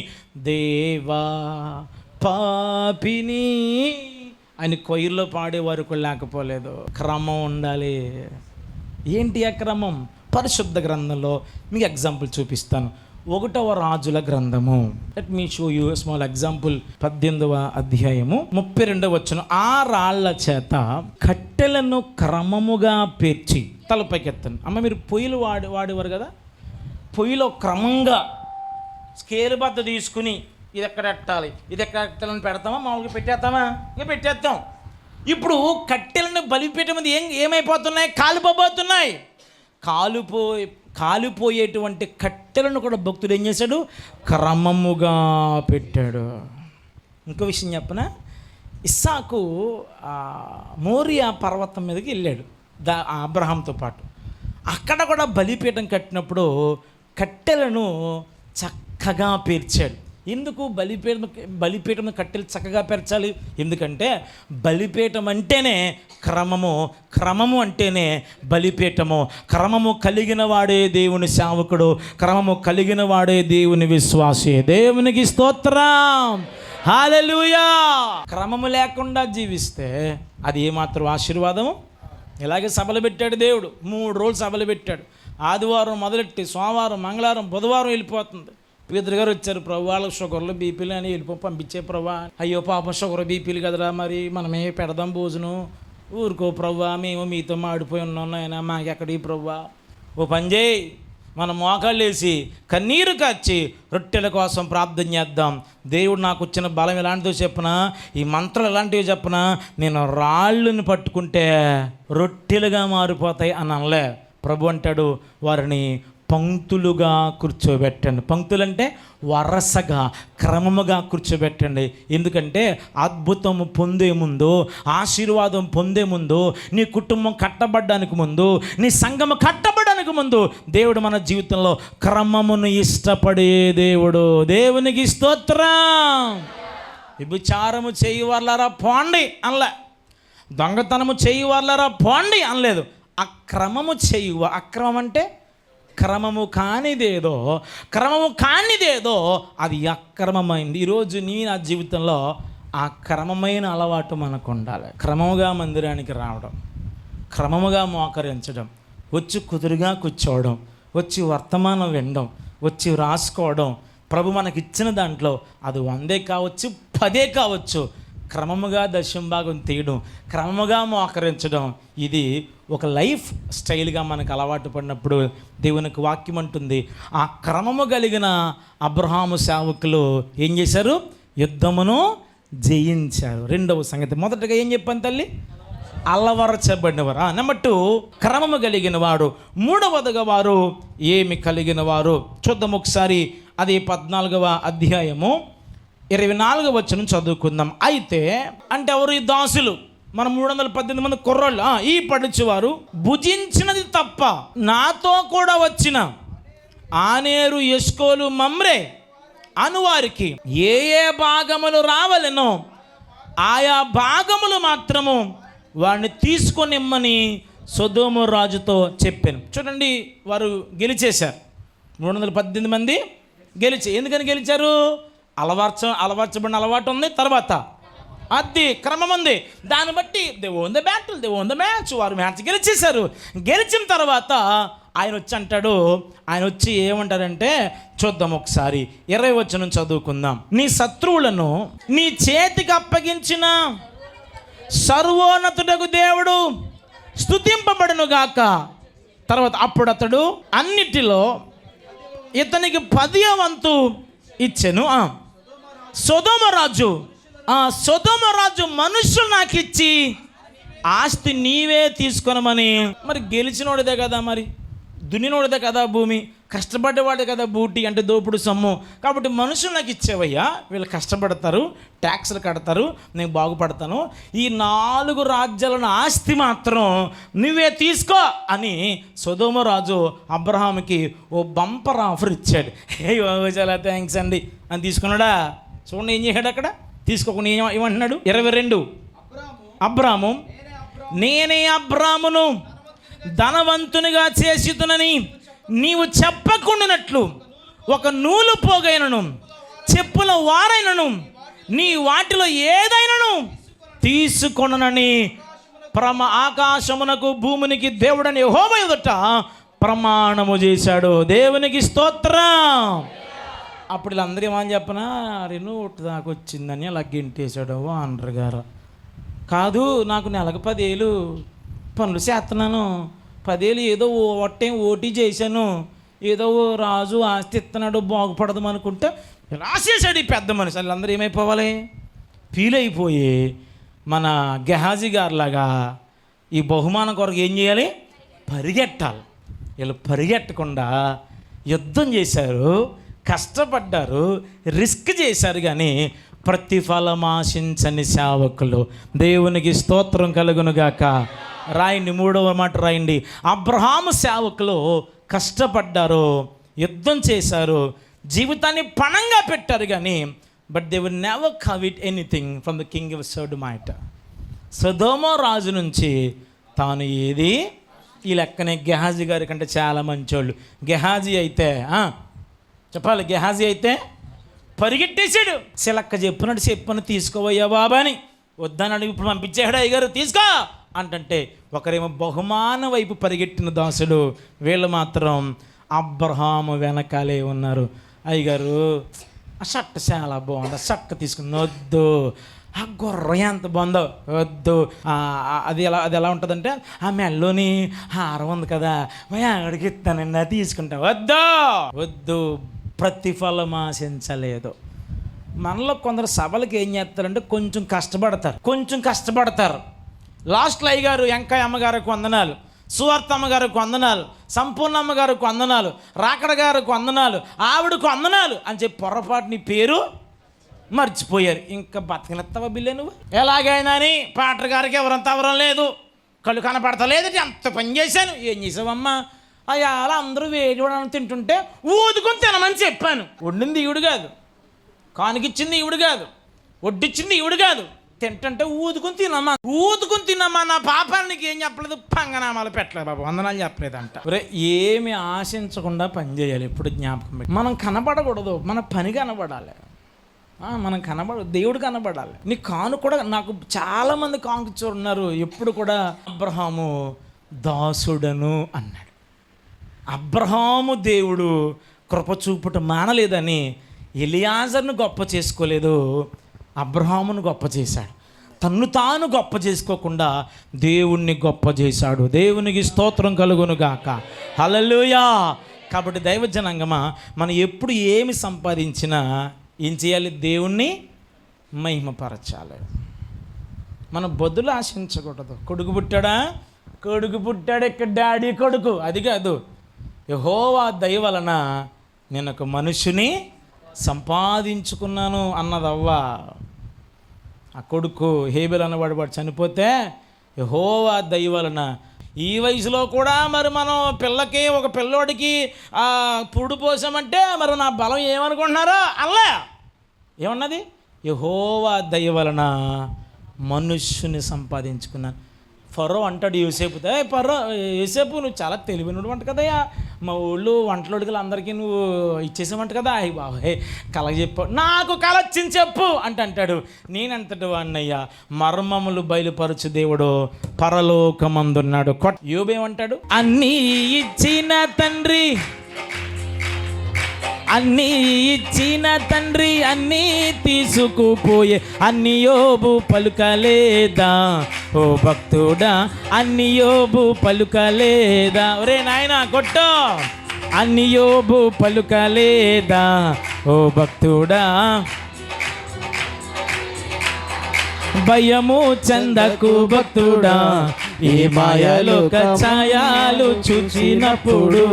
దేవా పాపిని అని కొయ్యల్లో పాడేవారు కూడా లేకపోలేదు. క్రమం ఉండాలి. ఏంటి ఆ క్రమం? పరిశుద్ధ గ్రంథంలో మీకు ఎగ్జాంపుల్ చూపిస్తాను. 1వ రాజుల గ్రంథము. Let me show you small example. 18వ అధ్యాయము 32వ వచనం. ఆ రాళ్ల చేత కట్టెలను క్రమముగా పేర్చి తలపైకెత్తాను. అమ్మ, మీరు పొయ్యిలు వాడేవారు కదా, పొయ్యిలో క్రమంగా స్కేల్ బద్ద తీసుకుని ఇది ఎక్కడ పెట్టాలి, ఇది ఎక్కడ పెట్టాలని పెడతామా? మామూలుగా పెట్టేస్తామా? ఇంకా పెట్టేస్తాం. ఇప్పుడు కట్టెలను బలిపీఠం మీద ఏమైపోతున్నాయి? కాలిపోతున్నాయి. కాలిపోయేటువంటి కట్టెలను కూడా భక్తుడు ఏం చేశాడు? క్రమముగా పెట్టాడు. ఇంకో విషయం చెప్పనా, ఇస్సాకు మోరియా పర్వతం మీదకి వెళ్ళాడు అబ్రహాంతో పాటు. అక్కడ కూడా బలిపీఠం కట్టినప్పుడు కట్టెలను చక్కగా పేర్చాడు. ఎందుకు బలిపీఠం కట్టెలు చక్కగా పెరచాలి? ఎందుకంటే బలిపీఠం అంటేనే క్రమము అంటేనే బలిపీఠము. క్రమము కలిగిన వాడే దేవుని సేవకుడు, క్రమము కలిగిన వాడే దేవుని విశ్వాసి. దేవునికి స్తోత్రం, హల్లెలూయా. క్రమము లేకుండా జీవిస్తే అది ఏమాత్రం ఆశీర్వాదము? ఇలాగే సభలు పెట్టాడు దేవుడు. 3 రోజులు సభలు పెట్టాడు. ఆదివారం మొదలెట్టి సోమవారం, మంగళవారం, బుధవారం వెళ్ళిపోతుంది. పేదరు గారు వచ్చారు, ప్రభు వాళ్ళకి షుగర్లు బీపీలు అని పంపించే ప్రభా. అయ్యో పాపం షుగర్ బీపీలు కదరా, మరి మనమే పెడదాం భోజనం. ఊరుకో ప్రభా, మేము మీతో మాడిపోయి ఉన్నాం నాయన, మాకెక్కడి ప్రభా. ఓ పని చేయి, మనం మోకాళ్ళు వేసి కన్నీరు కాచి రొట్టెల కోసం ప్రార్థన చేద్దాం. దేవుడు నాకు వచ్చిన బలం ఎలాంటిదో చెప్పనా, ఈ మంత్రాలు ఎలాంటివి చెప్పనా, నేను రాళ్ళని పట్టుకుంటే రొట్టెలుగా మారిపోతాయి అని అనలే. ప్రభు అంటాడు, వారిని పంక్తులుగా కూర్చోబెట్టండి. పంక్తులంటే వరసగా క్రమముగా కూర్చోబెట్టండి. ఎందుకంటే అద్భుతం పొందే ముందు, ఆశీర్వాదం పొందే ముందు, నీ కుటుంబం కట్టబడ్డానికి ముందు, నీ సంఘము కట్టబడడానికి ముందు దేవుడు మన జీవితంలో క్రమమును ఇష్టపడే దేవుడు. దేవునికి స్తోత్రం. వ్యభిచారము చేయి వాళ్ళారా పోండి అనలే, దొంగతనము చేయి వాళ్ళారా పోండి అనలేదు. అక్రమము చేయువ. అక్రమం అంటే క్రమము కానిదేదో అది అక్రమమైంది. ఈరోజు నా జీవితంలో ఆ క్రమమైన అలవాటు మనకు ఉండాలి. క్రమముగా మందిరానికి రావడం, క్రమముగా మోకరించడం, వచ్చి కుదురుగా కూర్చోవడం, వచ్చి వర్తమానం వినడం, వచ్చి రాసుకోవడం, ప్రభు మనకిచ్చిన దాంట్లో అది 100 కావచ్చు 10 కావచ్చు, క్రమముగా దశంభాగం తీయడం, క్రమముగా మోకరించడం, ఇది ఒక లైఫ్ స్టైల్గా మనకు అలవాటు పడినప్పుడు దేవునికి వాక్యం అంటుంది, ఆ క్రమము కలిగిన అబ్రహాము సేవకులు ఏం చేశారు? యుద్ధమును జయించారు. రెండవ సంగతి, మొదటగా ఏం చెప్పాను తల్లి? అలవరచబడినవారు. నెంబర్ 2, క్రమము కలిగిన వాడు. మూడవదిగా వారు ఏమి కలిగిన వారు? చూద్దాం ఒకసారి. అది 14వ అధ్యాయము 24వ వచనం చదువుకుందాం. అయితే అంటే ఎవరు? ఈ దాసులు, మన 318 మంది కుర్రోళ్ళు, ఈ పడుచువారు భుజించినది తప్ప నాతో కూడా వచ్చిన ఆనేరు, ఎస్కోలు, మమ్రే అనువారికి ఏ భాగములు రావలెనో ఆయా భాగములు మాత్రము వాడిని తీసుకొనిమ్మని సొదొమ రాజుతో చెప్పాను. చూడండి, వారు గెలిచేశారు. 318 మంది ఎందుకని గెలిచారు? అలవర్చబడిన అలవాటు ఉంది, తర్వాత అది క్రమం ఉంది. దాన్ని బట్టి they own the battle, they own the match. వారు మ్యాచ్ గెలిచేశారు. గెలిచిన తర్వాత ఆయన వచ్చి అంటాడు, ఆయన వచ్చి ఏమంటారంటే చూద్దాం ఒకసారి 20వ వచనం చదువుకుందాం. నీ శత్రువులను నీ చేతికి అప్పగించిన సర్వోన్నతుడగు దేవుడు స్తుతింపబడును గాక. తర్వాత అప్పుడు అతడు అన్నిటిలో ఇతనికి 10వ వంతు ఇచ్చెను. సొదొమ రాజు మనుషులు నాకు ఇచ్చి ఆస్తి నీవే తీసుకొనమని. మరి గెలిచినోడిదే కదా, మరి దున్నినోడిదే కదా భూమి, కష్టపడ్డవాడే కదా బూటి అంటే దోపుడు సొమ్ము. కాబట్టి మనుషులు నాకు ఇచ్చేవయ్యా, వీళ్ళు కష్టపడతారు, ట్యాక్స్లు కడతారు, నేను బాగుపడతాను. ఈ 4 రాజ్యాలను ఆస్తి మాత్రం నువ్వే తీసుకో అని సొదొమ రాజు అబ్రహాముకి ఓ బంపర్ ఆఫర్ ఇచ్చాడు. చాలా థ్యాంక్స్ అండి అని తీసుకున్నాడా? చూడండి ఏం చేశాడు అక్కడ. తీసుకోకుండా ఏమంటున్నాడు? 22, అబ్రాము నేనే అబ్రామును ధనవంతునిగా చేసితునని నీవు చెప్పకుండానట్లు ఒక నూలు పోగైనను చెప్పుల వారైనను నీ వాటిలో ఏదైనాను తీసుకొననని ఆకాశమునకు భూమినికి దేవుడని యెహోవా ఎదుట ప్రమాణము చేశాడు. దేవునికి స్తోత్రం. అప్పుడు వీళ్ళందరూ ఏమని చెప్పనా, రెనోట్ దాకా వచ్చిందని అలా గెంటేశాడు ఓనర్ గారు. కాదు, నాకు నెలకు 10,000 పనులు చేస్తున్నాను, 10,000 ఏదో ఓటీ చేశాను, ఏదో రాజు ఆస్తి ఇస్తున్నాడు బాగుపడదాం అనుకుంటే రాసేసాడు ఈ పెద్ద మనిషి. వాళ్ళందరూ ఏమైపోవాలి? ఫీల్ అయిపోయి మన గెహాజీ గారిలాగా ఈ బహుమానం కొరకు ఏం చేయాలి? పరిగెట్టాలి. వీళ్ళు పరిగెట్టకుండా యుద్ధం చేశారు, కష్టపడ్డారు, రిస్క్ చేశారు, కానీ ప్రతిఫలం ఆశించని సేవకులు. దేవునికి స్తోత్రం కలుగునుగాక. రాయండి, 3వ మాట రాయండి. అబ్రహాము సేవకులు కష్టపడ్డారు, యుద్ధం చేశారు, జీవితాన్ని పణంగా పెట్టారు, కానీ but they will never covet anything from the king of Sodomite. సొదొమ రాజు నుంచి తాను ఏది ఈ లెక్కనే గెహాజీ గారి కంటే చాలా మంచోళ్ళు. గెహాజీ అయితే చెప్పాలి, గెహాజీ అయితే పరిగెట్టేశాడు. చిలక్క చెప్పని తీసుకోవయ్యా బాబా అని. వద్దని అడిగి ఇప్పుడు పంపించాడు అయ్యగారు తీసుకో అంటే, ఒకరేమో బహుమాన వైపు పరిగెట్టిన దాసుడు, వీళ్ళు మాత్రం అబ్రహాము వెనకాలే ఉన్నారు. అయ్యగారు ఆ షర్ట్ చాలా బాగుంది, ఆ షర్ట్ తీసుకుని వద్దు, ఆ గుర్ర ఎంత బాగుందో వద్దు, అది ఎలా ఉంటుందంటే ఆ మెల్లోని హారం ఉంది కదా అడిగి ఇస్తానండి, అది తీసుకుంటా, వద్దు ప్రతిఫలం ఆశించలేదు. మనలో కొందరు సభలకు ఏం చేస్తారంటే కొంచెం కష్టపడతారు. లాస్ట్లో అయ్యగారు వెంకయ్య అమ్మగారికి వందనాలు, సువార్త అమ్మగారికి వందనాలు, సంపూర్ణ అమ్మగారికి వందనాలు, రాకడ గారికి వందనాలు, ఆవిడకు వందనాలు అని చెప్పి పొరపాటు నీ పేరు మర్చిపోయారు. ఇంకా బతకలెత్తవా బిల్లే నువ్వు? ఎలాగైనా అని పాటర్ గారికి ఎవరంత అవరం లేదు, కళ్ళు కనపడతలేదు, అంత పని చేశాను. ఏం చేసావమ్మా? అయ్యా అలా అందరూ వేడి వడని తింటుంటే ఊదుకొని తినమని చెప్పాను. వండింది ఈవిడు కాదు, కానుకిచ్చింది ఈవిడు కాదు, వడ్డిచ్చింది ఈవిడు కాదు, తింటుంటే ఊదుకుని తినమ్మా నా పాపానికి ఏం చెప్పలేదు, పంగనామాలు పెట్టలేదు బాబు, వందనాలు చెప్పలేదంట. ఏమి ఆశించకుండా పని చేయాలి. ఎప్పుడు జ్ఞాపకం పెట్టి మనం కనబడకూడదు, మన పని కనబడాలి. మనం దేవుడు కనబడాలి. నీ కాను కూడా నాకు చాలామంది కాంకుచోరు ఉన్నారు. ఎప్పుడు కూడా అబ్రహాము దాసుడను అన్నాడు. అబ్రహాము దేవుడు కృప చూపుట మానలేదని ఎలియాజర్ను గొప్ప చేసుకోలేదు, అబ్రహామును గొప్ప చేశాడు. తన్ను తాను గొప్ప చేసుకోకుండా దేవుణ్ణి గొప్ప చేశాడు. దేవునికి స్తోత్రం కలుగును గాక. హల్లెలూయా. కాబట్టి దైవజనాంగమా, మనం ఎప్పుడు ఏమి సంపాదించినా ఏం చేయాలి? దేవుణ్ణి మహిమపరచాలి. మనం బొద్దులు ఆశించకూడదు. కొడుకు పుట్టాడు ఇక్కడ డాడీ కొడుకు, అది కాదు. యెహోవా దయ వలన నేను ఒక మనుషుని సంపాదించుకున్నాను అన్నదవ్వ. ఆ కొడుకు హేబెలు అన్నవాడు చనిపోతే యెహోవా దయ వలన ఈ వయసులో కూడా మరి మనం ఒక పిల్లోడికి పురుడు పోసామంటే మరి నా బలం ఏమనుకుంటున్నారో అల్లా ఏమన్నది? యెహోవా దయ వలన మనుష్యుని సంపాదించుకున్నాను. ఫరో అంటాడు యోసేపుతో, యోసేపు నువ్వు చాలా తెలివినోడు అంట కదయ్యా, మా ఊళ్ళో వంటలోడికలు అందరికీ నువ్వు ఇచ్చేసామంట కదా. అయ్యి బాబు కళ చెప్పు, నాకు కళ వచ్చింది చెప్పు అంటాడు. నేనంతటి వాడినయ్యా, మర్మములు బయలుపరచు దేవుడు పరలోకమందున్నాడు. యోబేమంటాడు? అన్నీ ఇచ్చిన తండ్రి, అన్నీ ఇచ్చిన తండ్రి అన్నీ తీసుకుపోయే అన్ని యోబు పలుకలేదా? ఓ భక్తుడా అన్ని యోబు పలుకలేదా? ఒరే నాయనా కొట్టో, అన్ని యోబు పలుకలేదా? ఓ భక్తుడా భయము చందకు భక్తుడా, ఏ మాయలోక ఛాయాలు చూచినప్పుడు.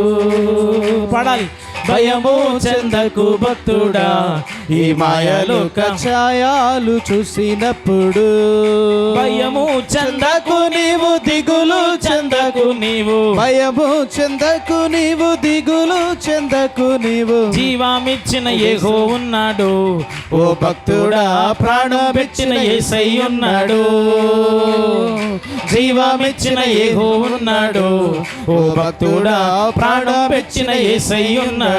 పడాలి. భయము చందకు భక్తుడా, ఈ మాయలోక ఛాయాలు చూసినప్పుడు. భయము చందకు నీవు, దిగులు చందకు నీవు, భయము చందకు నీవు, దిగులు చందకు నీవు. జీవమిచ్చిన యెహోవా ఉన్నాడు, ఓ భక్తుడా ప్రాణమిచ్చిన యేసయ్య ఉన్నాడు. జీవమిచ్చిన యెహోవా ఉన్నాడు, ఓ భక్తుడా ప్రాణమిచ్చిన యేసయ్య ఉన్నాడు.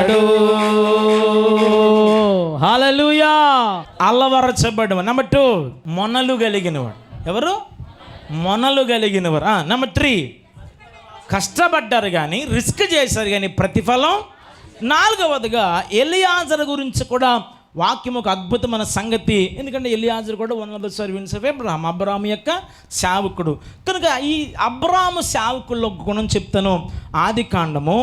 హల్లెలూయా. అల్లవరచబడ్డ. నెంబర్ 2 మొనలు కలిగినవాడు. ఎవరు? మొనలు కలిగినవారు. నెంబర్ 3 కష్టపడ్డారు కానీ, రిస్క్ చేశారు కానీ ప్రతిఫలం. 4వదిగా ఎలియాజరు గురించి కూడా వాక్యం ఒక అద్భుతమైన సంగతి. ఎందుకంటే ఎలియాజరు కూడా one of the servants of Abraham యొక్క సేవకుడు కనుక ఈ అబ్రహాము సేవకుల్లో గుణం చెప్తాను. ఆదికాండము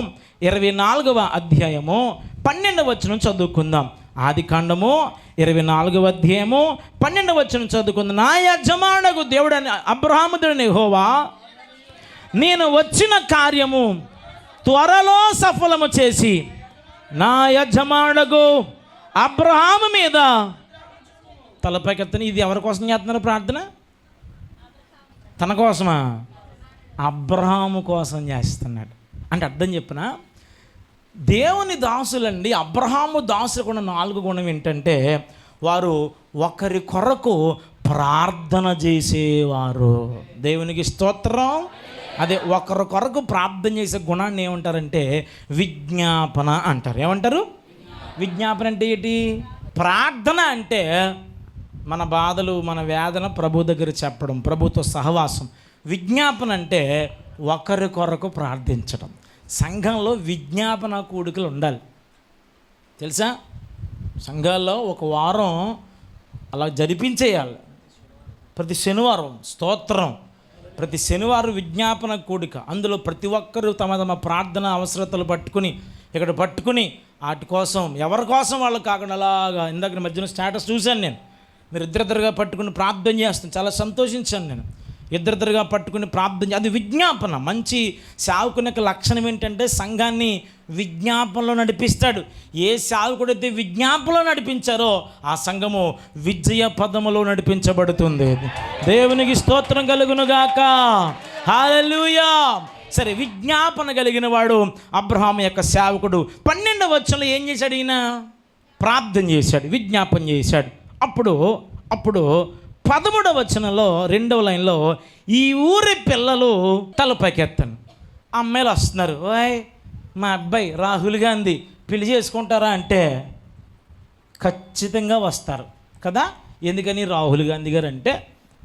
24వ అధ్యాయము 12వ వచనం చదువుకుందాం. ఆదికాండము 24వ అధ్యాయము 12వ వచనం చదువుకుందాం. నా యజమానుడు దేవుడని అబ్రహాముని యెహోవా, నేను వచ్చిన కార్యము త్వరలో సఫలము చేసి నా యజమానుడు అబ్రహాము మీద తలపైకెత్తని. ఇది ఎవరి కోసం చేస్తున్నారు ప్రార్థన? తన కోసమా? అబ్రహాము కోసం చేస్తున్నాడు. అంటే అర్థం చెప్పిన దేవుని దాసులండి. అబ్రహాము దాసులకు ఉన్న 4 గుణం ఏంటంటే, వారు ఒకరి కొరకు ప్రార్థన చేసేవారు. దేవునికి స్తోత్రం. అదే ఒకరి కొరకు ప్రార్థన చేసే గుణాన్ని ఏమంటారంటే విజ్ఞాపన అంటారు. ఏమంటారు? విజ్ఞాపన అంటే ఏంటి? ప్రార్థన అంటే మన బాధలు, మన వేదన ప్రభు దగ్గర చెప్పడం, ప్రభుతో సహవాసం. విజ్ఞాపన అంటే ఒకరి కొరకు ప్రార్థించడం. సంఘంలో విజ్ఞాపన కూడికలు ఉండాలి. తెలుసా? సంఘాల్లో ఒక వారం అలా జరిపించేయాలి. ప్రతి శనివారం స్తోత్రం, ప్రతి శనివారం విజ్ఞాపన కూడిక. అందులో ప్రతి ఒక్కరూ తమ తమ ప్రార్థన అవసరతలు పట్టుకుని వాటి కోసం, ఎవరి కోసం వాళ్ళు కాకుండా అలాగా. ఇందాక మధ్యన స్టేటస్ చూశాను నేను, మీరు ఇద్దరిద్దరుగా పట్టుకుని ప్రార్థన చేస్తాను. చాలా సంతోషించాను నేను. ఇద్దరిద్దరుగా పట్టుకుని ప్రార్థన, అది విజ్ఞాపన. మంచి సేవకుని యొక్క లక్షణం ఏంటంటే సంఘాన్ని విజ్ఞాపనలో నడిపిస్తాడు. ఏ సేవకుడైతే విజ్ఞాపనలో నడిపించారో ఆ సంఘము విజయ పదములో నడిపించబడుతుంది. దేవునికి స్తోత్రం కలుగునుగాక. హల్లెలూయా. సరే, విజ్ఞాపన కలిగిన వాడు అబ్రహాము యొక్క సేవకుడు. 12వ వచనంలో ఏం చేశాడు? ఈయన ప్రార్థన చేశాడు, విజ్ఞాపన చేశాడు. అప్పుడు 13వ వచనంలో 2వ లైన్లో, ఈ ఊరి పిల్లలు తలపైకెత్తండి. అమ్మాయిలు వస్తున్నారు, ఓయ్ మా అబ్బాయి రాహుల్ గాంధీ పెళ్లి చేసుకుంటారా అంటే ఖచ్చితంగా వస్తారు కదా. ఎందుకని? రాహుల్ గాంధీ గారు అంటే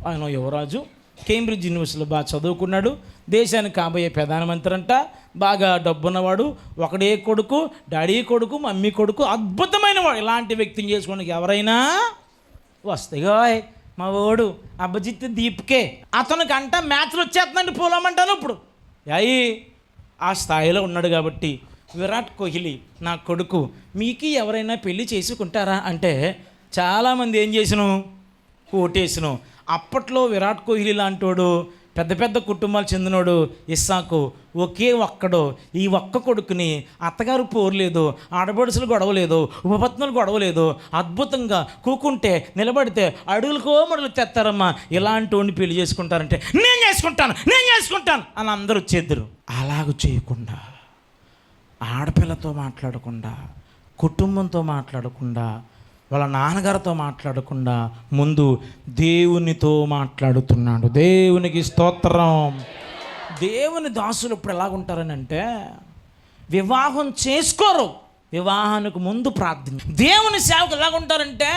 ఆయన యువరాజు, కేంబ్రిడ్జ్ యూనివర్సిటీలో బాగా చదువుకున్నాడు, దేశానికి కాబోయే ప్రధానమంత్రి అంట, బాగా డబ్బున్నవాడు, ఒకడే కొడుకు, డాడీ కొడుకు, మమ్మీ కొడుకు, అద్భుతమైన వాడు. ఇలాంటి వ్యక్తిని చేసుకోవడానికి ఎవరైనా వస్తాయి. మా ఓడు అభిజిత్ దీప్కే, అతనికంట మ్యాచ్లు వచ్చేస్తుందండి పోలామంటాను. ఇప్పుడు అయ్యి ఆ స్థాయిలో ఉన్నాడు కాబట్టి, విరాట్ కోహ్లీ నా కొడుకు, మీకు ఎవరైనా పెళ్ళి చేసుకుంటారా అంటే చాలామంది ఏం చేసినాం, ఓటేసినాం. అప్పట్లో విరాట్ కోహ్లీ లాంటోడు, పెద్ద పెద్ద కుటుంబాలు చెందినోడు ఇస్సాకు ఒకే ఒక్కడు. ఈ ఒక్క కొడుకుని అత్తగారు పోర్లేదు, ఆడబడుసులు గొడవలేదు, ఉపపత్నులు గొడవలేదు, అద్భుతంగా కూకుంటే నిలబడితే అడుగులకో మడుగులు తెస్తారమ్మా. ఇలాంటి వాడిని పెళ్లి చేసుకుంటారంటే నేను చేసుకుంటాను అని అందరూ వచ్చేద్దరు. అలాగ చేయకుండా, ఆడపిల్లతో మాట్లాడకుండా, కుటుంబంతో మాట్లాడకుండా, వాళ్ళ నాన్నగారితో మాట్లాడకుండా ముందు దేవునితో మాట్లాడుతున్నాడు. దేవునికి స్తోత్రం. దేవుని దాసులు ఇప్పుడు ఎలాగుంటారని అంటే, వివాహం చేసుకోరు, వివాహానికి ముందు ప్రార్థన. దేవుని సేవకులు ఎలాగుంటారంటే,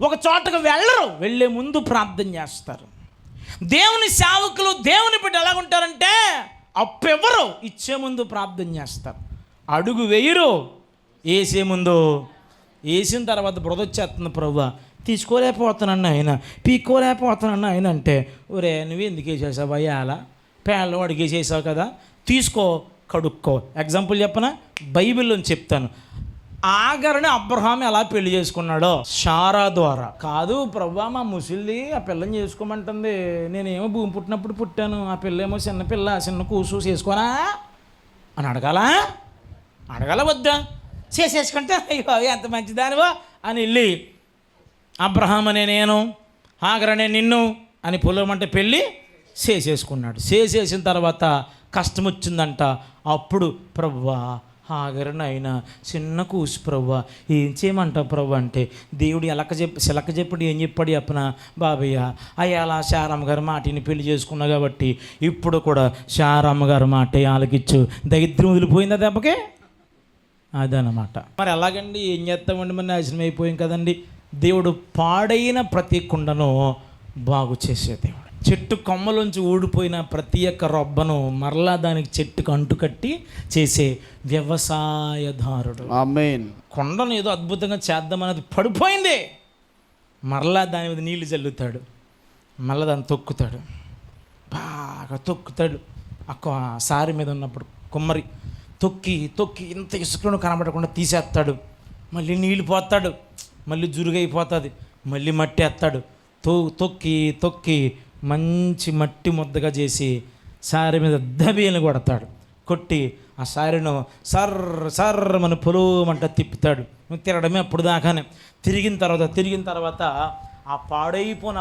ఒక చోటకు వెళ్ళరు, వెళ్ళే ముందు ప్రార్థన చేస్తారు. దేవుని సేవకులు, దేవుని బిడ్డ ఎలాగుంటారంటే, అప్పెవరు, ఇచ్చే ముందు ప్రార్థన చేస్తారు. అడుగు వేయరు, వేసే ముందు. వేసిన తర్వాత బురదొచ్చేస్తుంది, ప్రభువా తీసుకోలేకపోతానన్న ఆయన, పీక్కోలేకపోతానన్న ఆయన అంటే, ఒరే నువ్వు ఎందుకు వేసేసావు అయ్యా, అలా పేళ్ళ వాడికి వేసేసావు కదా, తీసుకో కడుక్కో. ఎగ్జాంపుల్ చెప్పనా, బైబిల్లో చెప్తాను. ఆగర్ని అబ్రహాం ఎలా పెళ్లి చేసుకున్నాడో షారా ద్వారా. కాదు ప్రభువా మా ముసలిది ఆ పిల్లని చేసుకోమంటుంది, నేనేమో భూమి పుట్టినప్పుడు పుట్టాను, ఆ పిల్లేమో చిన్న పిల్ల, చిన్న కూసు చేసుకోనా అని అడగాల వద్దా? చేసేసుకుంటా, అయ్యో ఎంత మంచిదానివో అని వెళ్ళి అబ్రహాం అనే నేను, ఆగర్ అనే నిన్ను అని పొలమంటే పెళ్ళి చేసేసుకున్నాడు. చేసేసిన తర్వాత కష్టం వచ్చిందంట. అప్పుడు ప్రభువా ఆగరని అయినా చిన్న కూసు ప్రభువా ఏం చేయమంటావు ప్రభు అంటే, దేవుడు సిలక చెప్పాడు. ఏం చెప్పాడు చెప్పనా బాబయ్య, అయ్యాలా శారమ్మ గారి మాటిని పెళ్లి చేసుకున్నా కాబట్టి ఇప్పుడు కూడా శారమ్మ గారి మాట ఆలకిచ్చు. దరిద్రం వదిలిపోయిందా దెబ్బకే? అదనమాట. మరి ఎలాగండి, ఏం చేస్తామండి, మరి నాశనం అయిపోయాం కదండి. దేవుడు పాడైన ప్రతి కుండను బాగు చేసే దేవుడు. చెట్టు కొమ్మలోంచి ఊడిపోయిన ప్రతి ఒక్క రొబ్బను మరలా దానికి చెట్టుకు అంటుకట్టి చేసే వ్యవసాయదారుడు. ఆమేన్. కొండను ఏదో అద్భుతంగా చేద్దామనేది పడిపోయింది, మరలా దాని మీద నీళ్లు చల్లుతాడు, మళ్ళీ దాన్ని తొక్కుతాడు, బాగా తొక్కుతాడు. సారి మీద ఉన్నప్పుడు కుమ్మరి తొక్కి ఇంత ఇసుకను కనబడకుండా తీసేస్తాడు. మళ్ళీ నీళ్ళు పోతాడు, మళ్ళీ జురుగైపోతుంది, మళ్ళీ మట్టి వేస్తాడు. తొక్కి మంచి మట్టి ముద్దగా చేసి సారి మీద దబీని కొడతాడు. కొట్టి ఆ సారిను సర్ర మన పొలమంట తిప్పుతాడు. తిరగడమే అప్పుడు దాకానే. తిరిగిన తర్వాత ఆ పాడైపోయిన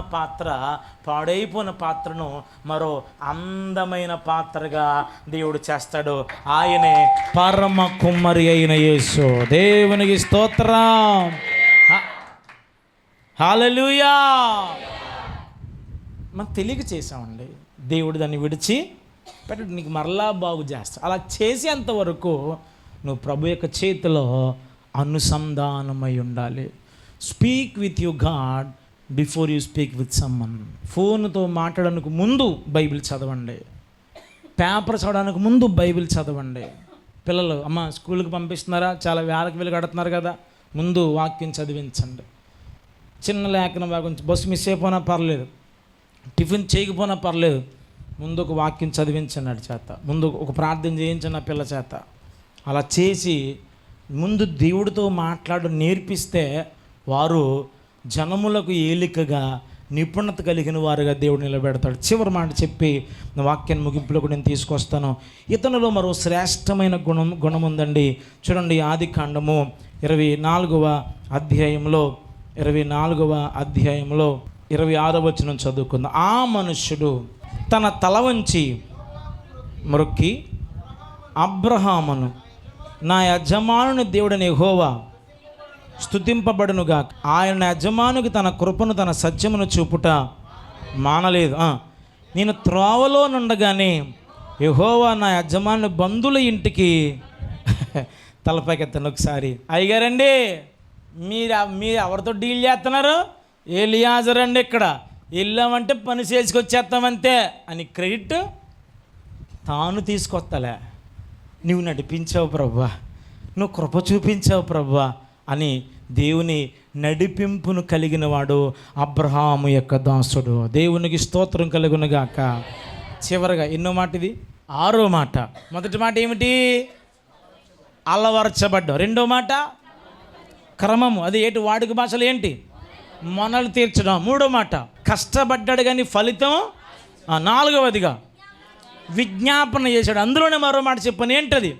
పాత్రను మరో అందమైన పాత్రగా దేవుడు చేస్తాడు. ఆయనే పరమ కుమ్మరి అయిన యేసు. దేవునికి స్తోత్రం, హల్లెలూయా. మనం తెలియక చేసామండి, దేవుడు దాన్ని విడిచి పెట్టడు, నీకు మరలా బాగు చేస్తా. అలా చేసేంతవరకు నువ్వు ప్రభు యొక్క చేతిలో అనుసంధానమై ఉండాలి. Speak with you God before you speak with someone. ఫోన్తో మాట్లాడడానికి ముందు బైబిల్ చదవండి, పేపర్ చదవడానికి ముందు బైబిల్ చదవండి. పిల్లలు అమ్మ స్కూల్కి పంపిస్తున్నారా, చాలా వేలకు వెళ్ళి కడుతున్నారు కదా, ముందు వాక్యం చదివించండి. చిన్న లేఖనం భాగం, బస్సు మిస్ అయిపోయినా పర్లేదు, టిఫిన్ చేయకపోయినా పర్లేదు, ముందు ఒక వాక్యం చదివించండి చేత, ముందు ఒక ప్రార్థన చేయించండి పిల్ల చేత. అలా చేసి ముందు దేవుడితో నేర్పిస్తే వారు జనములకు ఏలికగా నిపుణత కలిగిన వారుగా దేవుడు నిలబెడతాడు. చివరి మాట చెప్పి వాక్యాన్ని ముగింపులోకి నేను తీసుకొస్తాను. ఇతనిలో మరో శ్రేష్టమైన గుణం ఉందండి. చూడండి, ఆదికాండము 24వ అధ్యాయంలో 26వ వచనం చదువుకుందాం. ఆ మనుష్యుడు తన తల వంచి మ్రొక్కి అబ్రహామును, నా యజమానుని దేవుడని యెహోవా స్తుతింపబడునుగా. ఆయన యజమానికి తన కృపను తన సత్యమును చూపుట మానలేదు. నేను త్రోవలో నుండగానే యెహోవా నా యజమాని బంధువుల ఇంటికి తలపైకెత్తాను. ఒకసారి అయ్యగారండి మీరు ఎవరితో డీల్ చేస్తున్నారు? ఎలియాజర్ అండి, ఇక్కడ వెళ్ళామంటే పని చేసుకొచ్చేస్తామంతే అని క్రెడిట్ తాను తీసుకొస్తలే. నువ్వు నడిపించావు ప్రభువా, నువ్వు కృప చూపించావు ప్రభువా అని దేవుని నడిపింపును కలిగిన వాడు అబ్రహాము యొక్క దాసుడు. దేవునికి స్తోత్రం కలుగునుగాక. చివరగా ఎన్నో మాట ఇది? 6వ మాట. మొదటి మాట ఏమిటి? అలవర్చబడ్డా. రెండో మాట క్రమము, అది ఏంటి? వాడుక భాషలో ఏంటి? మొనలు తీర్చడం. మూడో మాట కష్టపడ్డాడు కానీ ఫలితం. 4వదిగా విజ్ఞాపన చేశాడు. అందులోనే మరో మాట చెప్పాను, ఏంటది?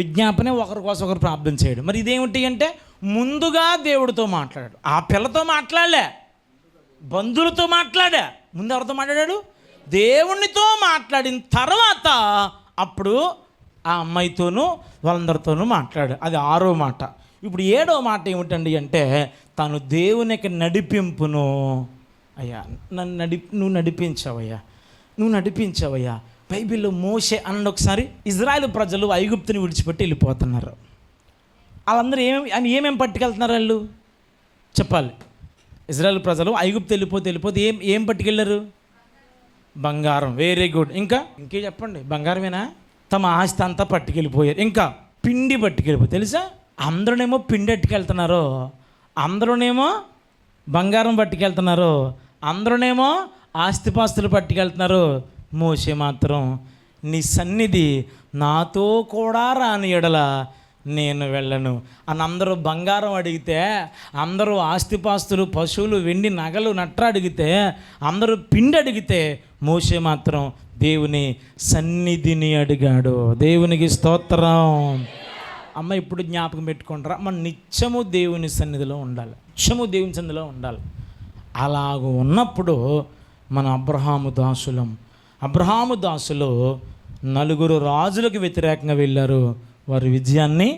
విజ్ఞాపనే ఒకరి కోసం ఒకరు ప్రార్థన చేయడం. మరి ఇదేమిటి అంటే ముందుగా దేవుడితో మాట్లాడాడు. ఆ పిల్లతో మాట్లాడలే, బంధువులతో మాట్లాడా. ముందు ఎవరితో మాట్లాడాడు? దేవునితో మాట్లాడిన తర్వాత అప్పుడు ఆ అమ్మాయితోనూ వాళ్ళందరితోనూ మాట్లాడు. అది 6వ మాట. ఇప్పుడు 7వ మాట ఏమిటండి అంటే తను దేవునికి నడిపింపును. అయ్యా నువ్వు నడిపించావయ్యా. బైబిల్లో మోషే అన్న ఒకసారి ఇజ్రాయేల్ ప్రజలు ఐగుప్తుని విడిచిపెట్టి వెళ్ళిపోతున్నారు. వాళ్ళందరూ ఏమేమి పట్టుకెళ్తున్నారు? వాళ్ళు చెప్పాలి. ఇజ్రాయేల్ ప్రజలు ఐగుప్తు వెళ్ళిపోతే ఏం పట్టుకెళ్ళారు? బంగారం. Very good. ఇంకే చెప్పండి. బంగారమేనా? తమ ఆస్తి అంతా పట్టుకెళ్ళిపోయారు. ఇంకా పిండి పట్టుకెళ్ళిపోయి, తెలుసా? అందరూనేమో పిండి పట్టుకెళ్తున్నారు, అందరూనేమో బంగారం పట్టుకెళ్తున్నారు, అందరూనేమో ఆస్తిపాస్తులు పట్టుకెళ్తున్నారు. మోషే మాత్రం నీ సన్నిధి నాతో కూడా రాని ఎడల నేను వెళ్ళను అని అందరూ బంగారం అడిగితే, అందరూ ఆస్తిపాస్తులు, పశువులు, వెండి నగలు, నట్ర అడిగితే, అందరూ పిండి అడిగితే మోషే మాత్రం దేవుని సన్నిధిని అడిగాడు. దేవునికి స్తోత్రం. అమ్మ ఇప్పుడు జ్ఞాపకం పెట్టుకుంటారా? మనం నిత్యము దేవుని సన్నిధిలో ఉండాలి, దేవుని సన్నిధిలో ఉండాలి. అలాగ ఉన్నప్పుడు మన అబ్రహాము దాసులు 4 రాజులకు వ్యతిరేకంగా వెళ్ళారు. వారు విజయాన్ని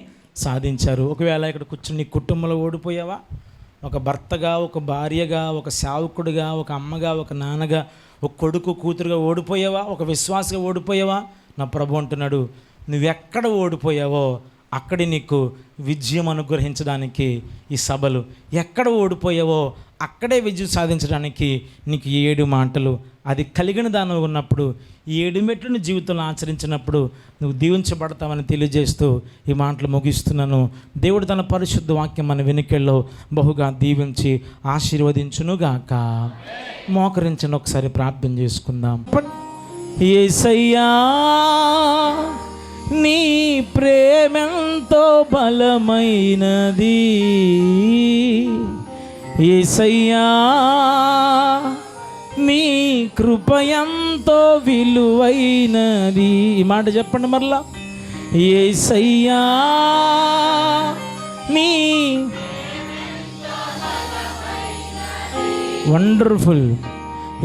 సాధించారు. ఒకవేళ ఇక్కడ కూర్చుని నీ కుటుంబంలో ఓడిపోయావా? ఒక భర్తగా, ఒక భార్యగా, ఒక సేవకుడిగా, ఒక అమ్మగా, ఒక నాన్నగా, ఒక కొడుకు కూతురుగా ఓడిపోయావా? ఒక విశ్వాసగా ఓడిపోయావా? నా ప్రభు అంటున్నాడు, నువ్వెక్కడ ఓడిపోయావో అక్కడి నీకు విజయం అనుగ్రహించడానికి ఈ సభలు, ఎక్కడ ఓడిపోయావో అక్కడే విజయం సాధించడానికి నీకు 7 మాటలు, అది కలిగిన దానిలో ఉన్నప్పుడు 7 మెట్లను జీవితంలో ఆచరించినప్పుడు నువ్వు దీవించబడతావని తెలియజేస్తూ ఈ మాటలు ముగిస్తున్నాను. దేవుడు తన పరిశుద్ధ వాక్యం మన వెనుకల్లో బహుగా దీవించి ఆశీర్వదించునుగాక. మోకరించండి, ఒకసారి ప్రార్థన చేసుకుందాం. యేసయ్యా నీ ప్రేమెంతో బలమైనది, యేసయ్యా నీ కృపయంతో విలువైనది. ఈ మాట చెప్పండి మరలా. యేసయ్యా నీ వండర్ఫుల్,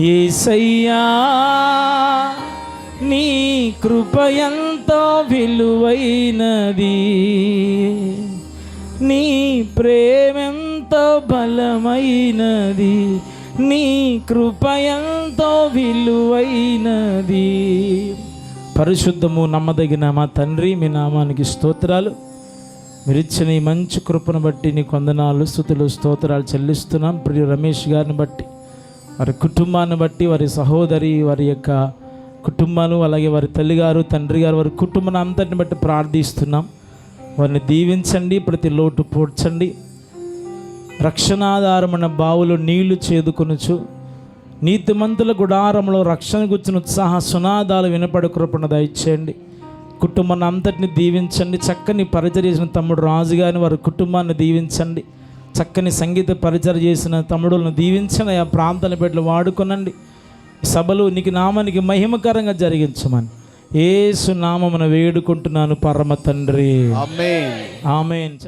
యేసయ్యా నీ కృపయంతో విలువైనది, నీ ప్రేమెంతో బలమైనది, నీ కృపయంతో విలువైనది. పరిశుద్ధము నమ్మదగిన మా తండ్రి, మీ నామానికి స్తోత్రాలు. మీరు ఇచ్చిన ఈ మంచి కృపను బట్టి నీ వందనాలు, స్తుతులు, స్తోత్రాలు చెల్లిస్తున్నాం. ప్రియ రమేష్ గారిని బట్టి, వారి కుటుంబాన్ని బట్టి, వారి సహోదరి, వారి యొక్క కుటుంబాలు, అలాగే వారి తల్లిగారు, తండ్రి గారు, వారి కుటుంబాన్ని అంతటిని బట్టి ప్రార్థిస్తున్నాం. వారిని దీవించండి, ప్రతి లోటు పూడ్చండి. రక్షణాధారమైన బావులు నీళ్లు చేదుకొనుచు నీతిమంతుల గుడారంలో రక్షణ గుర్చిన ఉత్సాహ సునాదాలు వినపడి కృపణ దయచేయండి. కుటుంబాన్ని అంతటిని దీవించండి. చక్కని పరిచర్య చేసిన తమ్ముడు రాజుగారిని, వారి కుటుంబాన్ని దీవించండి. చక్కని సంగీత పరిచర్య చేసిన తమ్ముడులను దీవించండి. ఆ ప్రాంతాల బిడ్డలు వాడుకొనండి. సభలు నీకు నామానికి మహిమకరంగా జరిగించమని యేసు నామమున వేడుకుంటున్నాను పరమ తండ్రి. ఆమేన్. ఆమేన్.